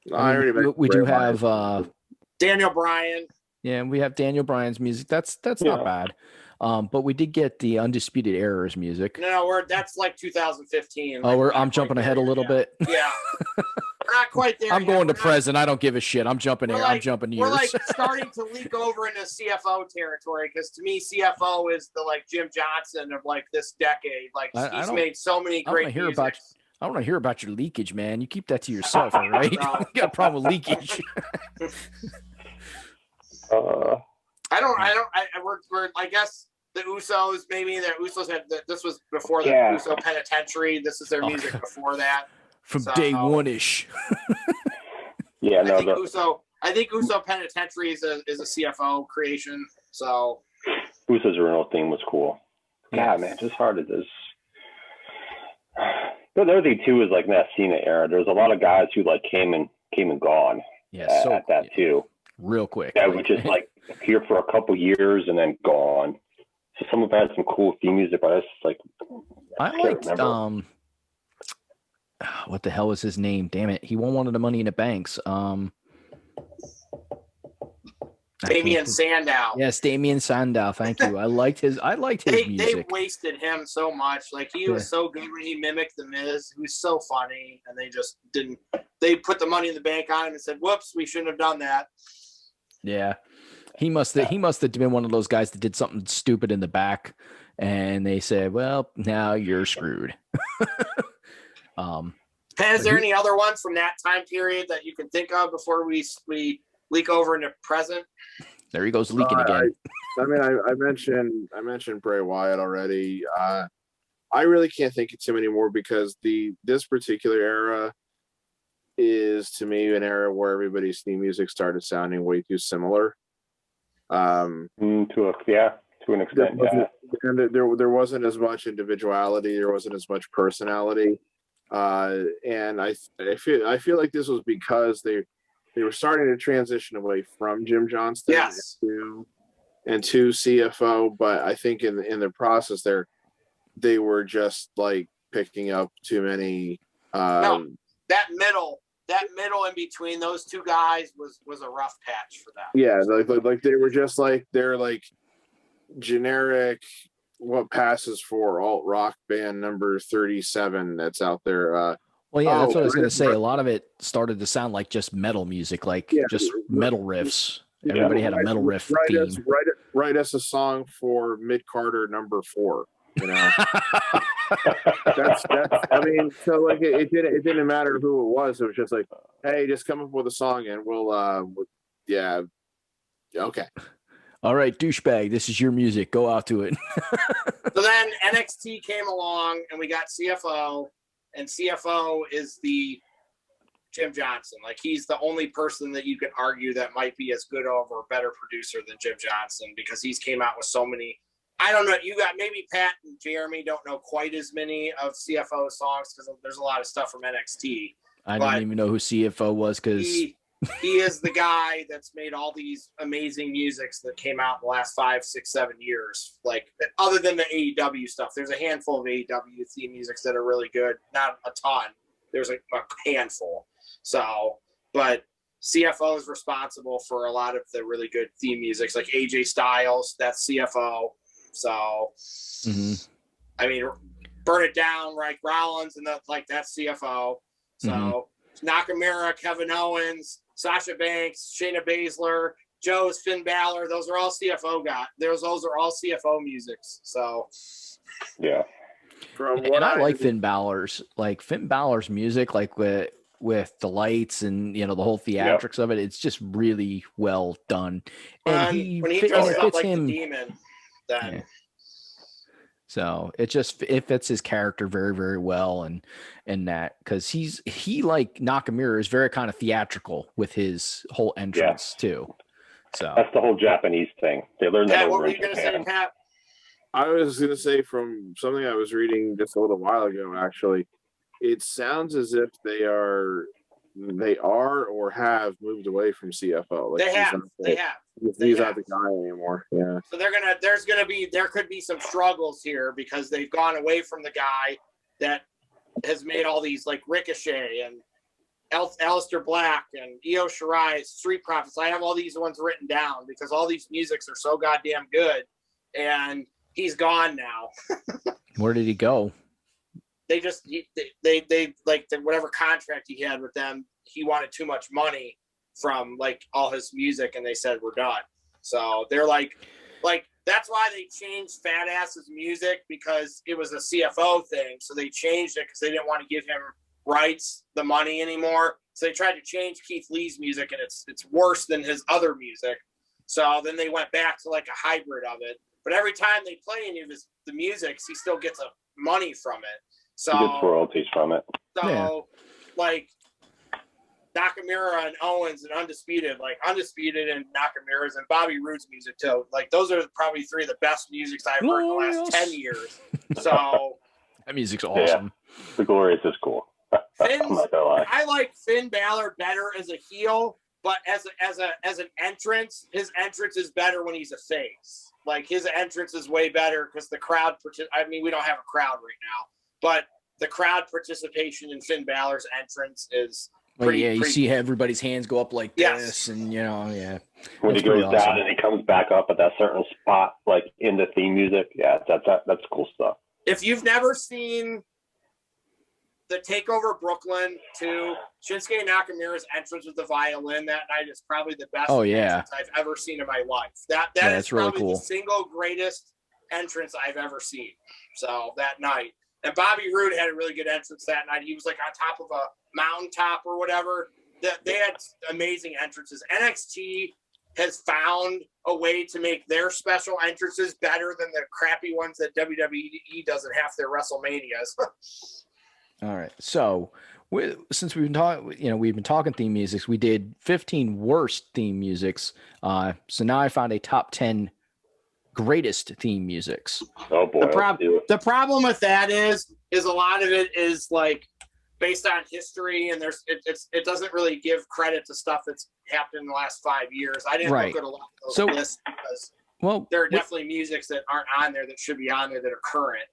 We do have Daniel Bryan. Yeah, we have Daniel Bryan's music. That's not bad. But we did get the Undisputed Era's music. No, that's 2015. I'm jumping ahead a little bit. Yeah. We're not quite there. I'm going to present. I don't give a shit. I'm jumping here. I'm jumping years. We're starting to leak over into CFO territory because to me, CFO is the Jim Johnson of this decade. He's made so many great music. I want to hear about your leakage, man. You keep that to yourself, all right? You got a problem with leakage. I guess the Usos, maybe the Usos this was before the Uso Penitentiary. This is their music before that. From day one-ish. Yeah, I think Uso Penitentiary is a CFO creation. So Uso's original theme was cool. Yeah, man, just hard as this. But the other thing too is that Cena era. There's a lot of guys who came and gone. Yeah, at that too. real quick. That would just like appear for a couple years and then gone. So some of them had some cool theme music, but I liked what the hell was his name? Damn it. He won one of the Money in the Banks. Damien Sandow. Yes, Damien Sandow. Thank you. I liked his music. They wasted him so much. Like he was so good when he mimicked the Miz. He was so funny, and they just didn't. They put the Money in the Bank on him and said, "Whoops, we shouldn't have done that." Yeah, he must have been one of those guys that did something stupid in the back, and they said, "Well, now you're screwed." Is there any other ones from that time period that you can think of before we leak over into present? There he goes leaking again. I mentioned Bray Wyatt already. I really can't think of too many more because this particular era is to me an era where everybody's theme music started sounding way too similar. To an extent, yeah. And there wasn't as much individuality. There wasn't as much personality. And I feel like this was because they were starting to transition away from Jim Johnston and to CFO, but I think in the process they were just like picking up too many. That middle in between those two guys was a rough patch for them. Yeah, like they were just like they're like generic. What passes for alt rock band number 37 that's out there. Well, yeah, that's what I was going to say. A lot of it started to sound like just metal music, just metal riffs. Everybody had a metal riff theme. Write us a song for Mid Carter number 4. You know, that's. I mean, so like it didn't matter who it was. It was just like, hey, just come up with a song and we'll yeah, okay. All right, douchebag, this is your music. Go out to it. So then NXT came along and we got CFO, and CFO is the Jim Johnson. Like he's the only person that you could argue that might be as good of or a better producer than Jim Johnson because he's came out with so many. I don't know. You got maybe Pat and Jeremy don't know quite as many of CFO songs because there's a lot of stuff from NXT. I didn't even know who CFO was because he is the guy that's made all these amazing musics that came out in the last 5, 6, 7 years. Like other than the AEW stuff, there's a handful of AEW theme musics that are really good. Not a ton. There's a handful. So, but CFO is responsible for a lot of the really good theme musics, like AJ Styles. That's CFO. So, I mean, Burn It Down, like Rollins, and that's CFO. So, Nakamura, Kevin Owens, Sasha Banks, Shayna Baszler, Joe's, Finn Balor. Those are all CFO guys. Those are all CFO musics. So, yeah. I like Finn Balor's music, like with the lights and the whole theatrics of it. It's just really well done. And when he dresses up like the demon, then. Yeah. So it fits his character very, very well, and that because he like Nakamura is very kind of theatrical with his whole entrance too. So that's the whole Japanese thing. They learned that over in Japan. What were you going to say, Pat? I was going to say from something I was reading just a little while ago. Actually, it sounds as if they are or have moved away from CFO. Like they have. He's not the guy anymore. Yeah. So there could be some struggles here because they've gone away from the guy that has made all these like Ricochet and Aleister Black and Io Shirai, Street Profits. I have all these ones written down because all these musics are so goddamn good, and he's gone now. Where did he go? They like whatever contract he had with them, he wanted too much money from like all his music, and they said we're done. So they're like that's why they changed Fat Ass's music because it was a CFO thing. So they changed it because they didn't want to give him rights, the money anymore. So they tried to change Keith Lee's music, and it's worse than his other music. So then they went back to like a hybrid of it. But every time they play any of the music, he still gets money from it. So he gets royalties from it. So like Nakamura and Owens and Undisputed and Nakamura's and Bobby Roode's music too. Like those are probably 3 of the best musics I've heard in the last 10 years. So that music's awesome. Yeah. The Glorious is cool. I like Finn Balor better as a heel But as an entrance, his entrance is better when he's a face. Like his entrance is way better because the crowd. I mean, we don't have a crowd right now, but the crowd participation in Finn Balor's entrance is. You see everybody's hands go up like this, and when he goes down and he comes back up at that certain spot, like in the theme music, that's cool stuff. If you've never seen the Takeover Brooklyn 2, Shinsuke Nakamura's entrance with the violin that night is probably the best entrance I've ever seen in my life. That is probably really cool. The single greatest entrance I've ever seen. So that night. And Bobby Roode had a really good entrance that night. He was like on top of a mountaintop or whatever. They had amazing entrances. NXT has found a way to make their special entrances better than the crappy ones that WWE does at half their WrestleManias. All right. So since we've been talking theme musics, we did 15 worst theme musics. So now I found a top 10 greatest theme musics. Oh boy. The problem with that is a lot of it is like based on history, and it doesn't really give credit to stuff that's happened in the last 5 years. I didn't look at a lot of those lists because there are definitely musics that aren't on there that should be on there that are current.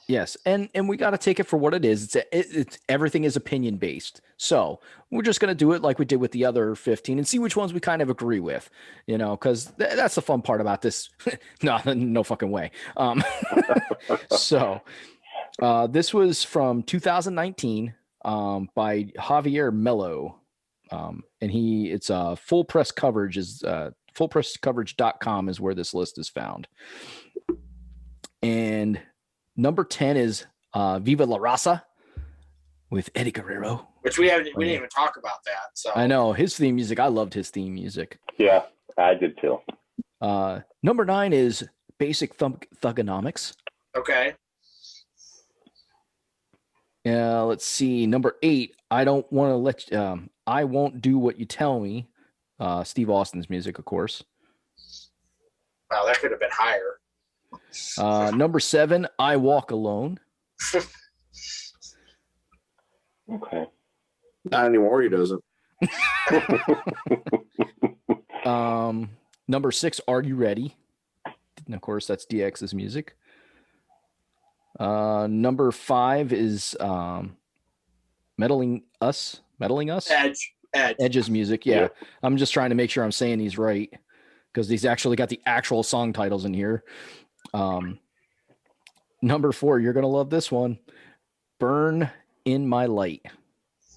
Yes, and we got to take it for what it is. It's everything is opinion based. So we're just going to do it like we did with the other 15 and see which ones we kind of agree with, because that's the fun part about this. No fucking way. So this was from 2019 by Javier Mello, and it's full press coverage is fullpresscoverage.com is where this list is found, and number 10 is Viva La Rasa with Eddie Guerrero. Which we didn't even talk about that. So I know his theme music. I loved his theme music. Yeah, I did too. Number 9 is Basic Thugonomics. Okay. Let's see. Number 8, I don't want to let you, I Won't Do What You Tell Me. Steve Austin's music, of course. Wow, that could have been higher. Number 7, I Walk Alone. Okay. Not anymore, he doesn't. Number 6, Are You Ready? And of course, that's DX's music. Number 5 is Meddling Us. Edge's music. Yeah. I'm just trying to make sure I'm saying these right because he's actually got the actual song titles in here. Number 4, you're gonna love this one, Burn in My Light,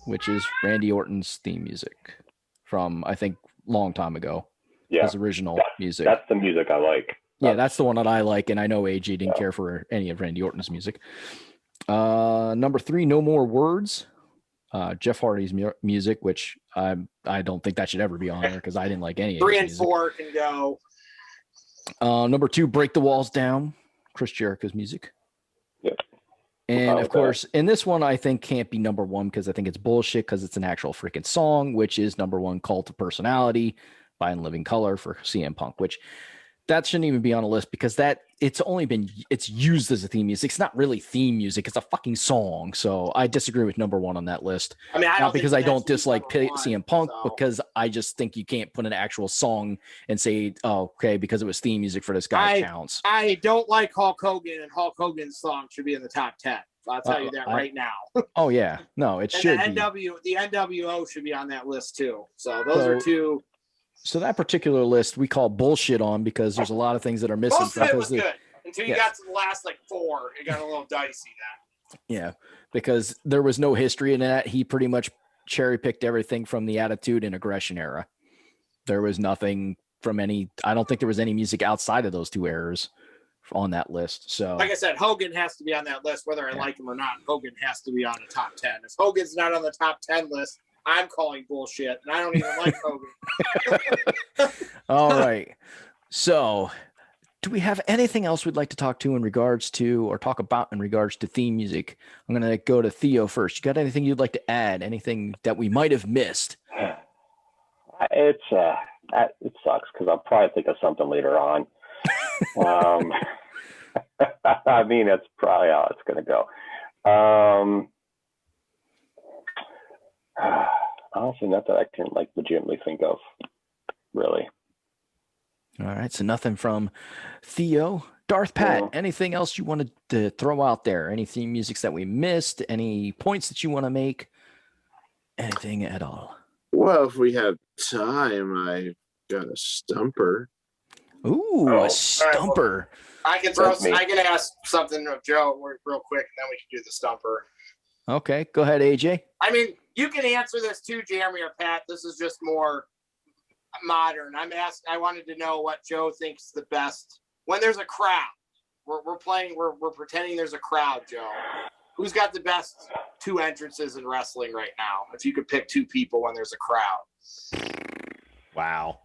which is Randy Orton's theme music from I think long time ago. His original music. That's the music I like. That's the one that I like, and I know AJ didn't care for any of Randy Orton's music. Number 3, No More Words, Jeff Hardy's music, which I don't think that should ever be on there because I didn't like any of 3 and music. 4 can go. Number 2, Break the Walls Down, Chris Jericho's music. Yeah. And of course, in this one, I think can't be number 1 because I think it's bullshit because it's an actual freaking song, which is number 1, Cult of Personality by In Living Color for CM Punk, which that shouldn't even be on a list because it's used as a theme music. It's not really theme music. It's a fucking song. So I disagree with number 1 on that list. I mean, not because I don't dislike CM Punk, because I just think you can't put an actual song and say, oh, okay, because it was theme music for this guy counts. I don't like Hulk Hogan, and Hulk Hogan's song should be in the top 10. I'll tell you that right now. Oh yeah, no, it should be. The NWO should be on that list too. So those are 2. So that particular list we call bullshit on because there's a lot of things that are missing. Most of it was good until you got to the last 4. It got a little dicey then. Yeah, because there was no history in that. He pretty much cherry picked everything from the Attitude and Aggression era. There was nothing from any. I don't think there was any music outside of those 2 eras on that list. So, like I said, Hogan has to be on that list, whether I like him or not. Hogan has to be on the top 10. If Hogan's not on the top 10 list, I'm calling bullshit, and I don't even like Hogan. All right. So, do we have anything else we'd like to talk to in regards to or talk about in regards to theme music? I'm going to go to Theo first. You got anything you'd like to add? Anything that we might have missed? It sucks because I'll probably think of something later on. I mean, that's probably how it's going to go. honestly, not that I can like legitimately think of, really. All right, so nothing from Theo. Darth Pat, anything else you wanted to throw out there? Any theme musics that we missed? Any points that you want to make? Anything at all? Well, if we have time, I got a stumper. Ooh, a stumper. Right, well, I can ask something of Joe real quick, and then we can do the stumper. Okay, go ahead, AJ. I mean, you can answer this too, Jeremy or Pat. This is just more modern. I wanted to know what Joe thinks the best when there's a crowd. We're pretending there's a crowd, Joe. Who's got the best 2 entrances in wrestling right now? If you could pick 2 people when there's a crowd. Wow.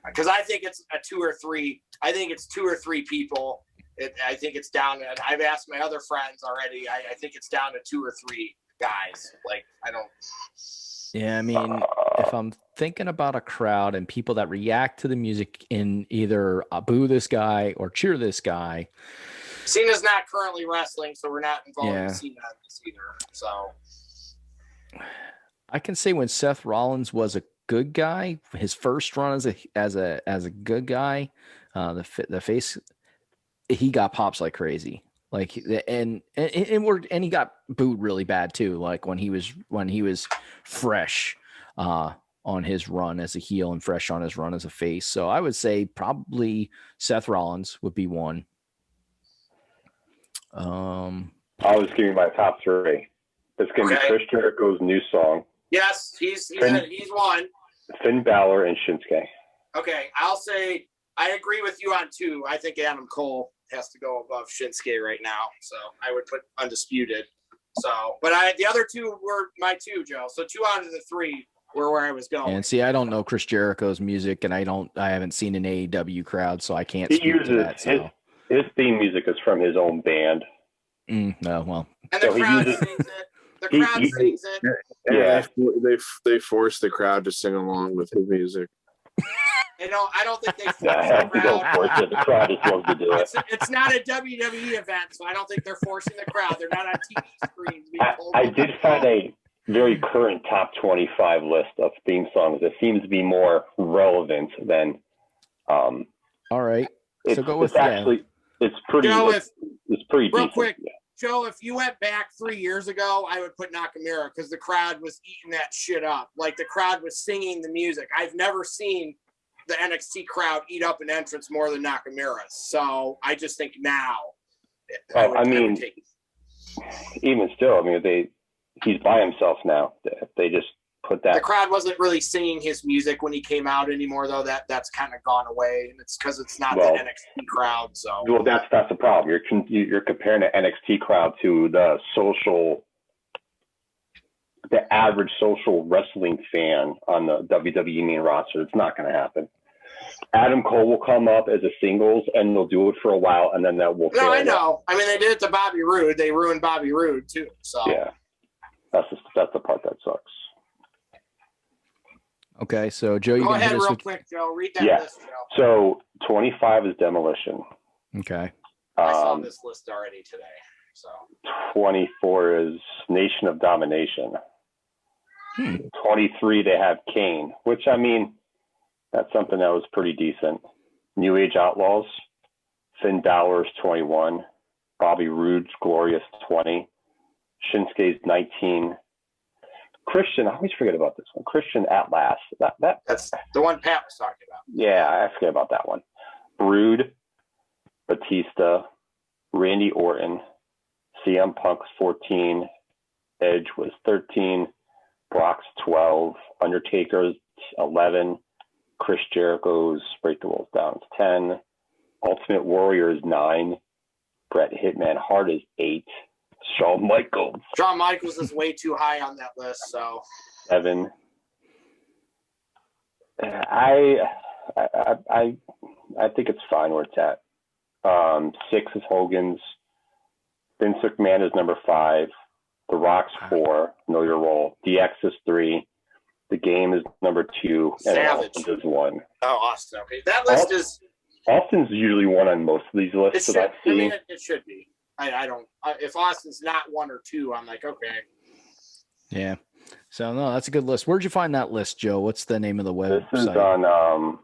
Because I think it's a 2 or 3. I think it's 2 or 3 people. I think it's down. I've asked my other friends already. I think it's down to 2 or 3 guys. Like, I don't. Yeah, I mean, if I'm thinking about a crowd and people that react to the music in either boo this guy or cheer this guy. Cena's not currently wrestling, so we're not involved in Cena in this either. So I can say when Seth Rollins was a good guy, his first run as a good guy, the face, he got pops like crazy. Like and he got booed really bad too. Like when he was fresh on his run as a heel and fresh on his run as a face. So I would say probably Seth Rollins would be one. I was giving my top 3. It's going to be Chris Jericho's new song. Yes, he's one. Finn Balor and Shinsuke. Okay, I'll say I agree with you on 2. I think Adam Cole has to go above Shinsuke right now. So I would put Undisputed. So, but the other 2 were my 2, Joe. So 2 out of the 3 were where I was going. And see, I don't know Chris Jericho's music, and I haven't seen an AEW crowd, so I can't speak to that. So. His theme music is from his own band. No, well. And the crowd sings it. The crowd sings it. Yeah, they force the crowd to sing along with his music. I don't think they force the crowd. The crowd just loves to do it. It's not a WWE event, so I don't think they're forcing the crowd. They're not on TV screens. I did find a very current top 25 list of theme songs that seems to be more relevant than. All right. So go with actually. It's pretty. Joe, it's pretty real decent. quick, Yeah. Joe. If you went back 3 years ago, I would put Nakamura because the crowd was eating that shit up. Like the crowd was singing the music. I've never seen the NXT crowd eat up an entrance more than Nakamura's. So I just think now. Even still, he's by himself now. They just put that. The crowd wasn't really singing his music when he came out anymore, though. That's kind of gone away, and it's because it's not the NXT crowd. So that's the problem. You're comparing the NXT crowd to the average social wrestling fan on the WWE main roster. It's not going to happen. Adam Cole will come up as a singles, and they'll do it for a while, and then that will. No, I know. I mean, they did it to Bobby Roode. They ruined Bobby Roode too. So yeah, that's the part that sucks. Okay, so Joe, you go can ahead hit us real with... quick, Joe. Read that list, Joe. So 25 is Demolition. Okay. I saw this list already today. So 24 is Nation of Domination. 23 they have Kane, which that's something that was pretty decent. New Age Outlaws. Finn Balor's 21. Bobby Roode's Glorious 20. Shinsuke's 19. Christian, I always forget about this one. Christian at last. That's the one Pat was talking about. Yeah, I forget about that one. Brood, Batista, Randy Orton, CM Punk's 14, Edge was 13, Brock's 12, Undertaker's 11, Chris Jericho's Break the Walls Down is 10, Ultimate Warrior is 9, Bret Hitman Hart is 8, Shawn Michaels is way too high on that list, so 7. I think it's fine where it's at. 6 is Hogan's. Vince McMahon is number 5. The Rock's 4. Know Your Role. DX is 3. The Game is number 2. Savage. And Austin is 1. Oh, Austin. Okay, that list is. Austin's usually 1 on most of these lists that I've seen. It should be. I don't. If Austin's not 1 or 2, I'm like, okay. Yeah. So no, that's a good list. Where'd you find that list, Joe? What's the name of the website? This is on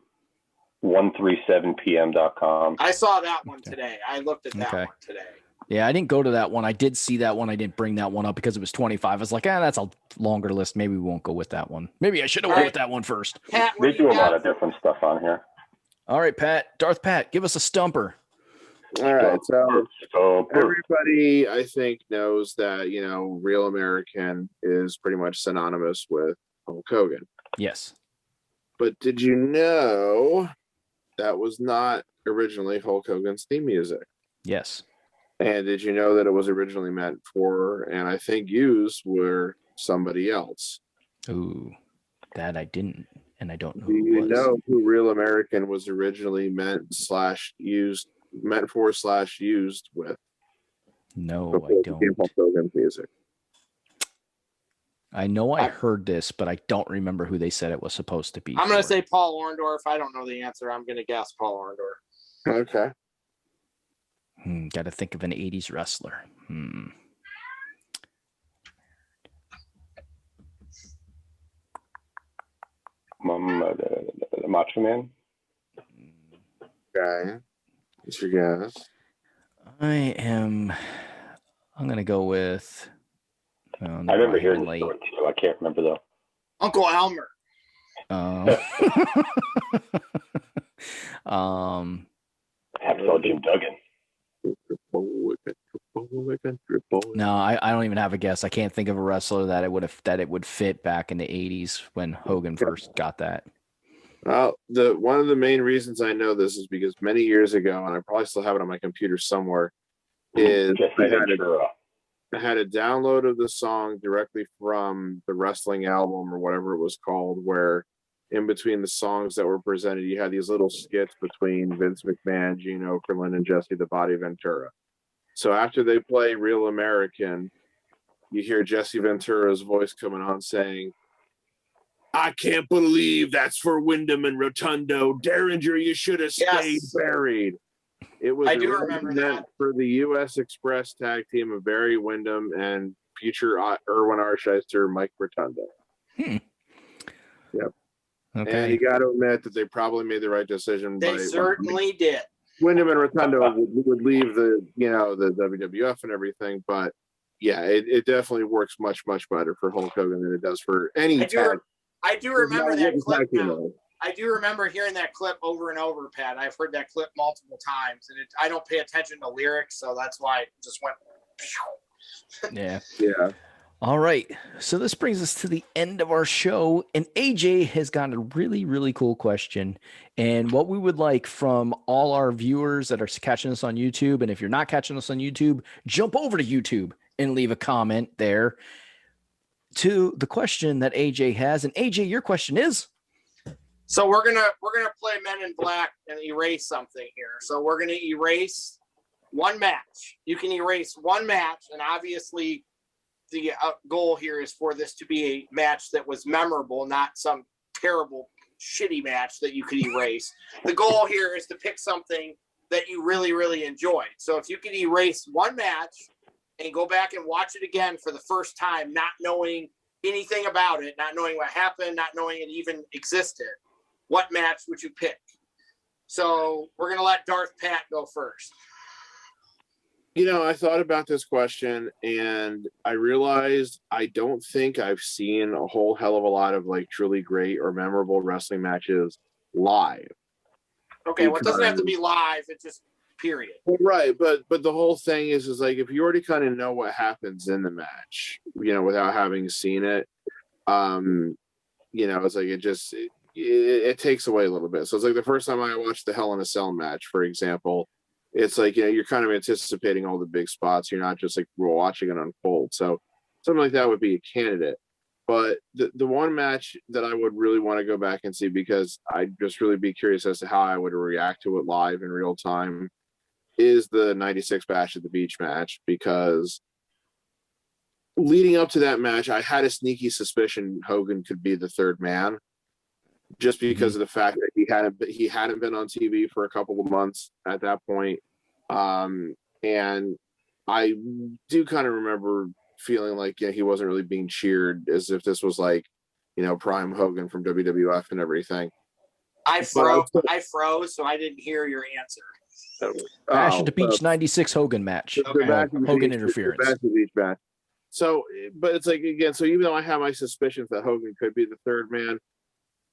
137pm.com. I saw that one today. I looked at that one today. Yeah, I didn't go to that one. I did see that one. I didn't bring that one up because it was 25. I was like, that's a longer list. Maybe we won't go with that one. Maybe I should have went with that one first. Pat, they do a lot of different stuff on here. All right, Pat. Darth Pat, give us a stumper. All right. So everybody, I think, knows that, Real American is pretty much synonymous with Hulk Hogan. Yes. But did you know that was not originally Hulk Hogan's theme music? Yes. And did you know that it was originally meant for, and I think used were somebody else? Ooh, that I didn't, and I don't know. Do you know who Real American was originally meant for/used with? No, I don't. Hulk Hogan's music. I know I heard this, but I don't remember who they said it was supposed to be. I'm going to say Paul Orndorff. I don't know the answer. I'm going to guess Paul Orndorff. Okay. Got to think of an 80s wrestler. The Macho Man. Okay. What's your guess? I'm going to go with. I remember hearing the story too. I can't remember though. Uncle Elmer. Hacksaw Jim Duggan. No, I don't even have a guess. I can't think of a wrestler that it would fit back in the 80s when Hogan first got that. Well, one of the main reasons I know this is because many years ago, and I probably still have it on my computer somewhere, is I had a download of the song directly from the wrestling album or whatever it was called, where in between the songs that were presented, you had these little skits between Vince McMahon, Gene Okerlund, and Jesse the Body Ventura. So after they play Real American, you hear Jesse Ventura's voice coming on saying, "I can't believe that's for Wyndham and Rotundo. Derringer, you should have stayed buried." It was I do remember that for the U.S. Express tag team of Barry Windham and future Erwin Arsheister, Mike Rotundo. Yep. Okay. And you got to admit that they probably made the right decision. They certainly did. Wyndham and Rotundo would leave the WWF and everything, but yeah, it definitely works much, much better for Hulk Hogan than it does for any tag. I do remember that clip now. I do remember hearing that clip over and over, Pat. I've heard that clip multiple times, and I don't pay attention to lyrics, so that's why it just went. Yeah. Yeah. All right. So this brings us to the end of our show, and AJ has got a really, really cool question. And what we would like from all our viewers that are catching us on YouTube, and if you're not catching us on YouTube, jump over to YouTube and leave a comment there to the question that AJ has. And AJ, your question is? So we're gonna play Men in Black and erase something here. So we're gonna erase one match. You can erase one match, and obviously the goal here is for this to be a match that was memorable, not some terrible, shitty match that you could erase. The goal here is to pick something that you really, really enjoyed. So if you could erase one match and go back and watch it again for the first time, not knowing anything about it, not knowing what happened, not knowing it even existed, what match would you pick? So we're going to let Darth Pat go first. I thought about this question and I realized I don't think I've seen a whole hell of a lot of like truly great or memorable wrestling matches live. Okay, well, it doesn't have to be live. It's just period. Right, but the whole thing is like if you already kind of know what happens in the match, without having seen it, it's like it takes away a little bit. So it's like the first time I watched the Hell in a Cell match, for example, it's like, you're kind of anticipating all the big spots. You're not just like watching it unfold. So something like that would be a candidate. But the one match that I would really want to go back and see, because I'd just really be curious as to how I would react to it live in real time, is the 96 Bash at the Beach match. Because leading up to that match, I had a sneaky suspicion Hogan could be the third man, just because of the fact that he hadn't been on TV for a couple of months at that point. And I do kind of remember feeling like he wasn't really being cheered, as if this was like, prime Hogan from WWF and everything. I froze, so I didn't hear your answer. Bash at the Beach 96 Hogan match. Okay. Hogan interference. Bash at the Beach match. So, but it's like, again, so even though I have my suspicions that Hogan could be the third man,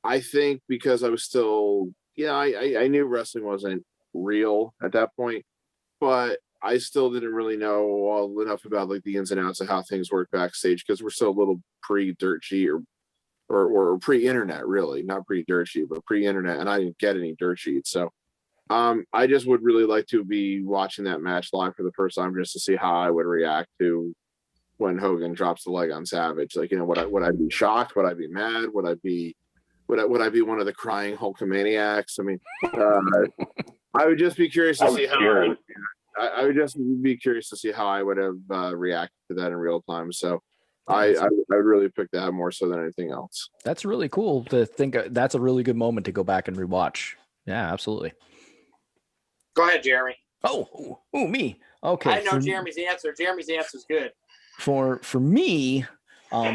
I think because I was still, I knew wrestling wasn't real at that point, but I still didn't really know all enough about like the ins and outs of how things work backstage, because we're still a little pre-dirt sheet or pre-internet, really, not pre-dirt sheet, but pre-internet, and I didn't get any dirt sheets. So I just would really like to be watching that match live for the first time, just to see how I would react to when Hogan drops the leg on Savage. Like, would I be shocked? Would I be mad? Would I be one of the crying Hulkamaniacs? I mean, I would just be curious to see how. I would just be curious to see how I would have reacted to that in real time. So I would really pick that more so than anything else. That's really cool to think. That's a really good moment to go back and rewatch. Yeah, absolutely. Go ahead, Jeremy. Oh, me. Okay. I know Jeremy's answer. Jeremy's answer is good. For me,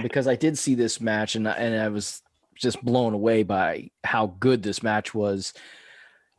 because I did see this match and I was just blown away by how good this match was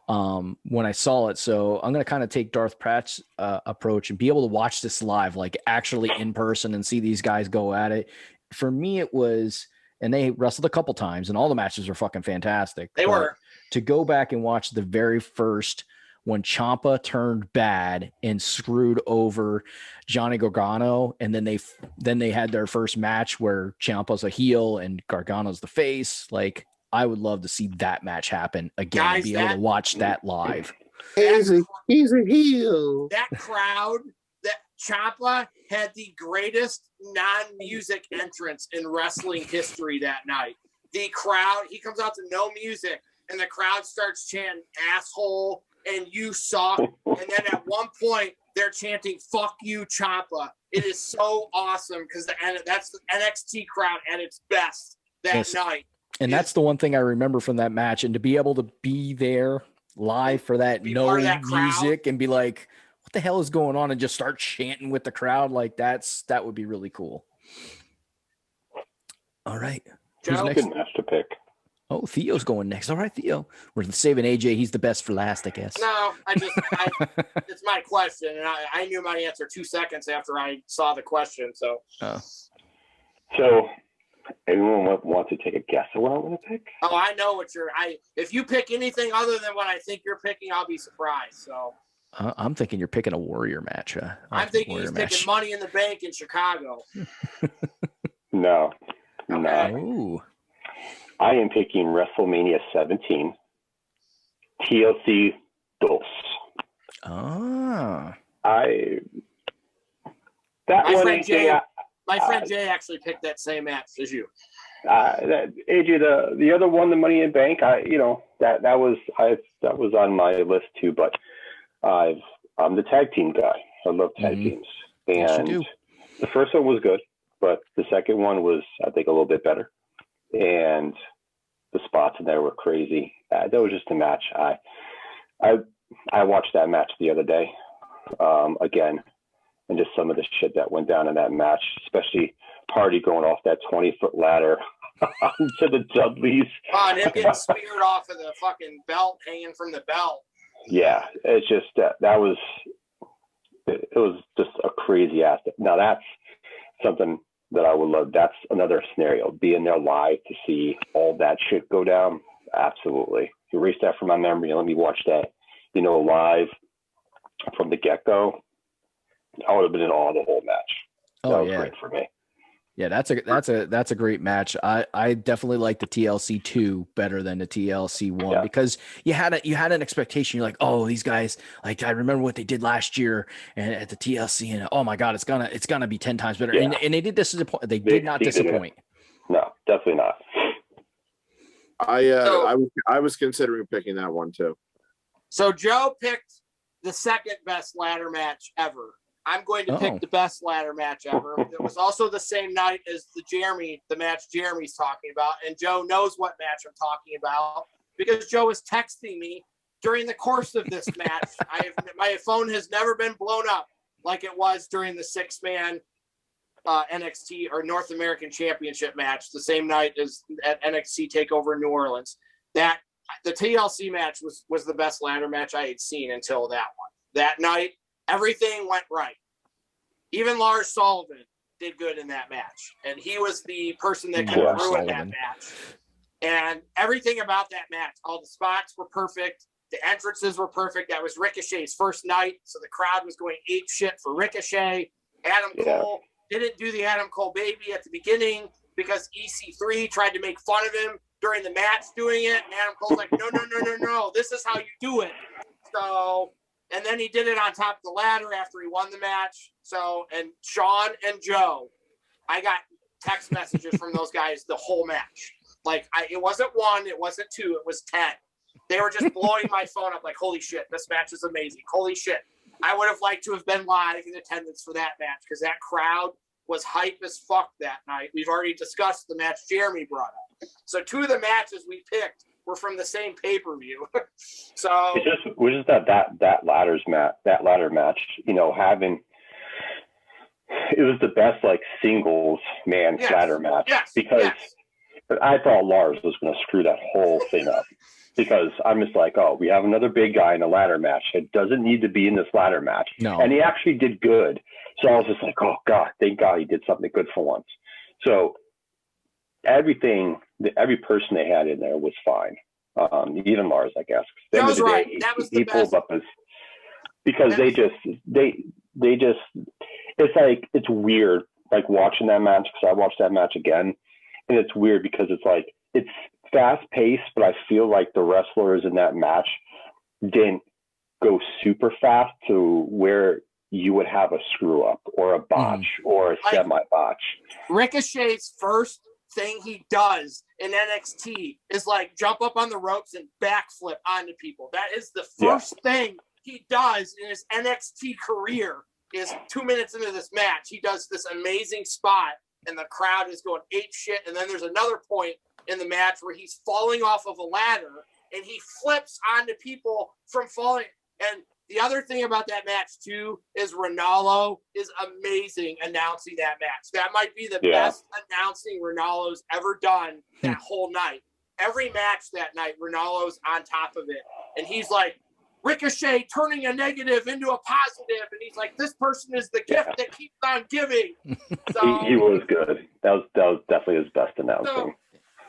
when I saw it. So I'm going to kind of take Darth Pratt's approach and be able to watch this live, like actually in person, and see these guys go at it. For me, it was, and they wrestled a couple times and all the matches were fucking fantastic. They were. To go back and watch the very first, when Ciampa turned bad and screwed over Johnny Gargano, and then they had their first match where Ciampa's a heel and Gargano's the face. Like, I would love to see that match happen again, and be able to watch that live. He's a heel. That crowd, that Ciampa had the greatest non-music entrance in wrestling history that night. The crowd, he comes out to no music, and the crowd starts chanting "asshole" and "you suck," and then at one point they're chanting "fuck you, Ciampa." It is so awesome because that's the NXT crowd at its best that night. And that's the one thing I remember from that match, and to be able to be there live for that music and be like, what the hell is going on, and just start chanting with the crowd, like that would be really cool. All right. Who's next? Good match to pick. Oh, Theo's going next. All right, Theo. We're saving AJ. He's the best for last, I guess. No, it's my question, and I knew my answer 2 seconds after I saw the question. So, anyone wants to take a guess at what I'm going to pick? Oh, I know what if you pick anything other than what I think you're picking, I'll be surprised. So, I'm thinking you're picking a Warrior match. I'm thinking he's picking Money in the Bank in Chicago. No. Okay. Ooh. I am picking WrestleMania 17, TLC Dos. Ah. My friend Jay actually picked that same match as you. AJ, the other one, the Money in Bank, that was on my list too. But I'm the tag team guy. I love tag teams, and yes, the first one was good, but the second one was, I think, a little bit better. And the spots in there were crazy. That was just a match. I watched that match the other day again, and just some of the shit that went down in that match, especially Party going off that 20-foot ladder onto the Dudleys. And him getting speared off of the fucking belt, hanging from the belt. Yeah, it's just it was just a crazy ass. Now that's something that I would love. That's another scenario, being there live to see all that shit go down. Absolutely. Erase that from my memory and let me watch that, live from the get-go. I would have been in awe the whole match. That was great for me. Yeah, that's a great match. I definitely like the TLC 2 better than the TLC 1 because you had an expectation. You're like, oh, these guys, like, I remember what they did last year and at the TLC, and oh my God, it's gonna be 10 times better. Yeah. And they did disappoint. They did not disappoint. No, definitely not. I was considering picking that one too. So Joe picked the second best ladder match ever. I'm going to pick the best ladder match ever. It was also the same night as the match Jeremy's talking about. And Joe knows what match I'm talking about because Joe was texting me during the course of this match. My phone has never been blown up like it was during the 6-man NXT or North American Championship match the same night as at NXT TakeOver in New Orleans. That the TLC match was the best ladder match I had seen until that one. That night, everything went right. Even Lars Sullivan did good in that match, and he was the person that kind of ruined that match. And everything about that match, all the spots were perfect. The entrances were perfect. That was Ricochet's first night, so the crowd was going ape shit for Ricochet. Adam Cole didn't do the Adam Cole baby at the beginning because EC3 tried to make fun of him during the match doing it. And Adam Cole's like, no, this is how you do it. So, and then he did it on top of the ladder after he won the match. So, and Sean and Joe, I got text messages from those guys the whole match. Like, it wasn't 1, it wasn't 2, it was 10. They were just blowing my phone up like, holy shit, this match is amazing. Holy shit. I would have liked to have been live in attendance for that match because that crowd was hype as fuck that night. We've already discussed the match Jeremy brought up. So 2 of the matches we picked were from the same pay-per-view. So it was just that ladder match, you know, it was the best like singles man ladder match because I thought Lars was going to screw that whole thing up. Because I'm just like, oh, we have another big guy in a ladder match. It doesn't need to be in this ladder match. No. And he actually did good. So I was just like, oh, God, thank God he did something good for once. So every person they had in there was fine. Even Lars, I guess. That was right. That was the best. Because they just, it's like, it's weird, like watching that match, because I watched that match again. And it's weird because it's like, it's fast paced, but I feel like the wrestlers in that match didn't go super fast to where you would have a screw up or a botch or a semi botch. Ricochet's first thing he does in NXT is like jump up on the ropes and backflip onto people. That is the first thing he does in his NXT career. Is 2 minutes into this match, he does this amazing spot and the crowd is going ape shit. And then there's another point in the match where he's falling off of a ladder and he flips onto people from falling. And the other thing about that match too is Ronaldo is amazing announcing that match. That might be the best announcing Ronaldo's ever done that whole night. Every match that night, Ronaldo's on top of it. And he's like, Ricochet turning a negative into a positive. And he's like, this person is the gift that keeps on giving. So, he was good. That was definitely his best announcing. So,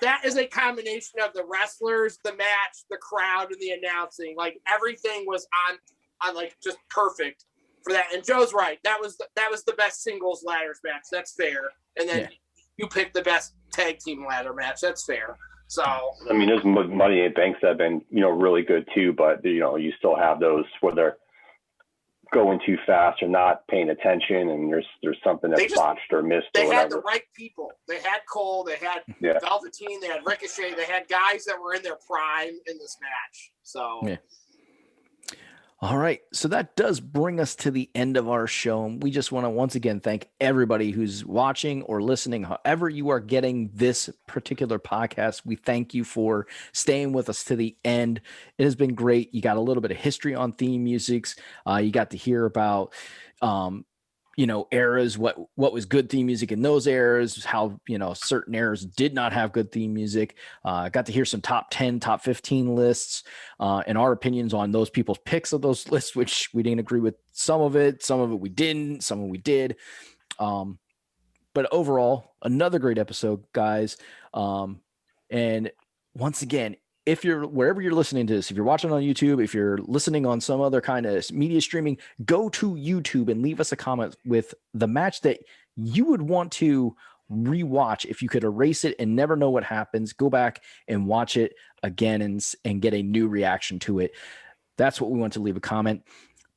that is a combination of the wrestlers, the match, the crowd, and the announcing. Like everything was on like just perfect for that. And Joe's right. That was the best singles ladders match. That's fair. And then you picked the best tag team ladder match. That's fair. So I mean, there's Money in the Banks that have been, you know, really good too, but you know, you still have those where they're going too fast or not paying attention, and there's something that's botched or missed. They or had the right people. They had Cole. They had Velveteen. They had Ricochet. They had guys that were in their prime in this match. So. All right. So that does bring us to the end of our show. And we just want to once again thank everybody who's watching or listening, however you are getting this particular podcast. We thank you for staying with us to the end. It has been great. You got a little bit of history on theme musics. You got to hear about, eras, what was good theme music in those eras, how, certain eras did not have good theme music. Got to hear some top 10, top 15 lists, and our opinions on those people's picks of those lists, which we didn't agree with some of it we didn't, some of it we did. But overall, another great episode, guys. And once again, if you're wherever you're listening to this, if you're watching on YouTube, if you're listening on some other kind of media streaming, go to YouTube and leave us a comment with the match that you would want to rewatch. If you could erase it and never know what happens, go back and watch it again and get a new reaction to it. That's what we want to leave a comment.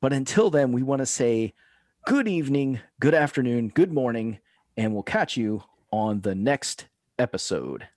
But until then, we want to say good evening, good afternoon, good morning, and we'll catch you on the next episode.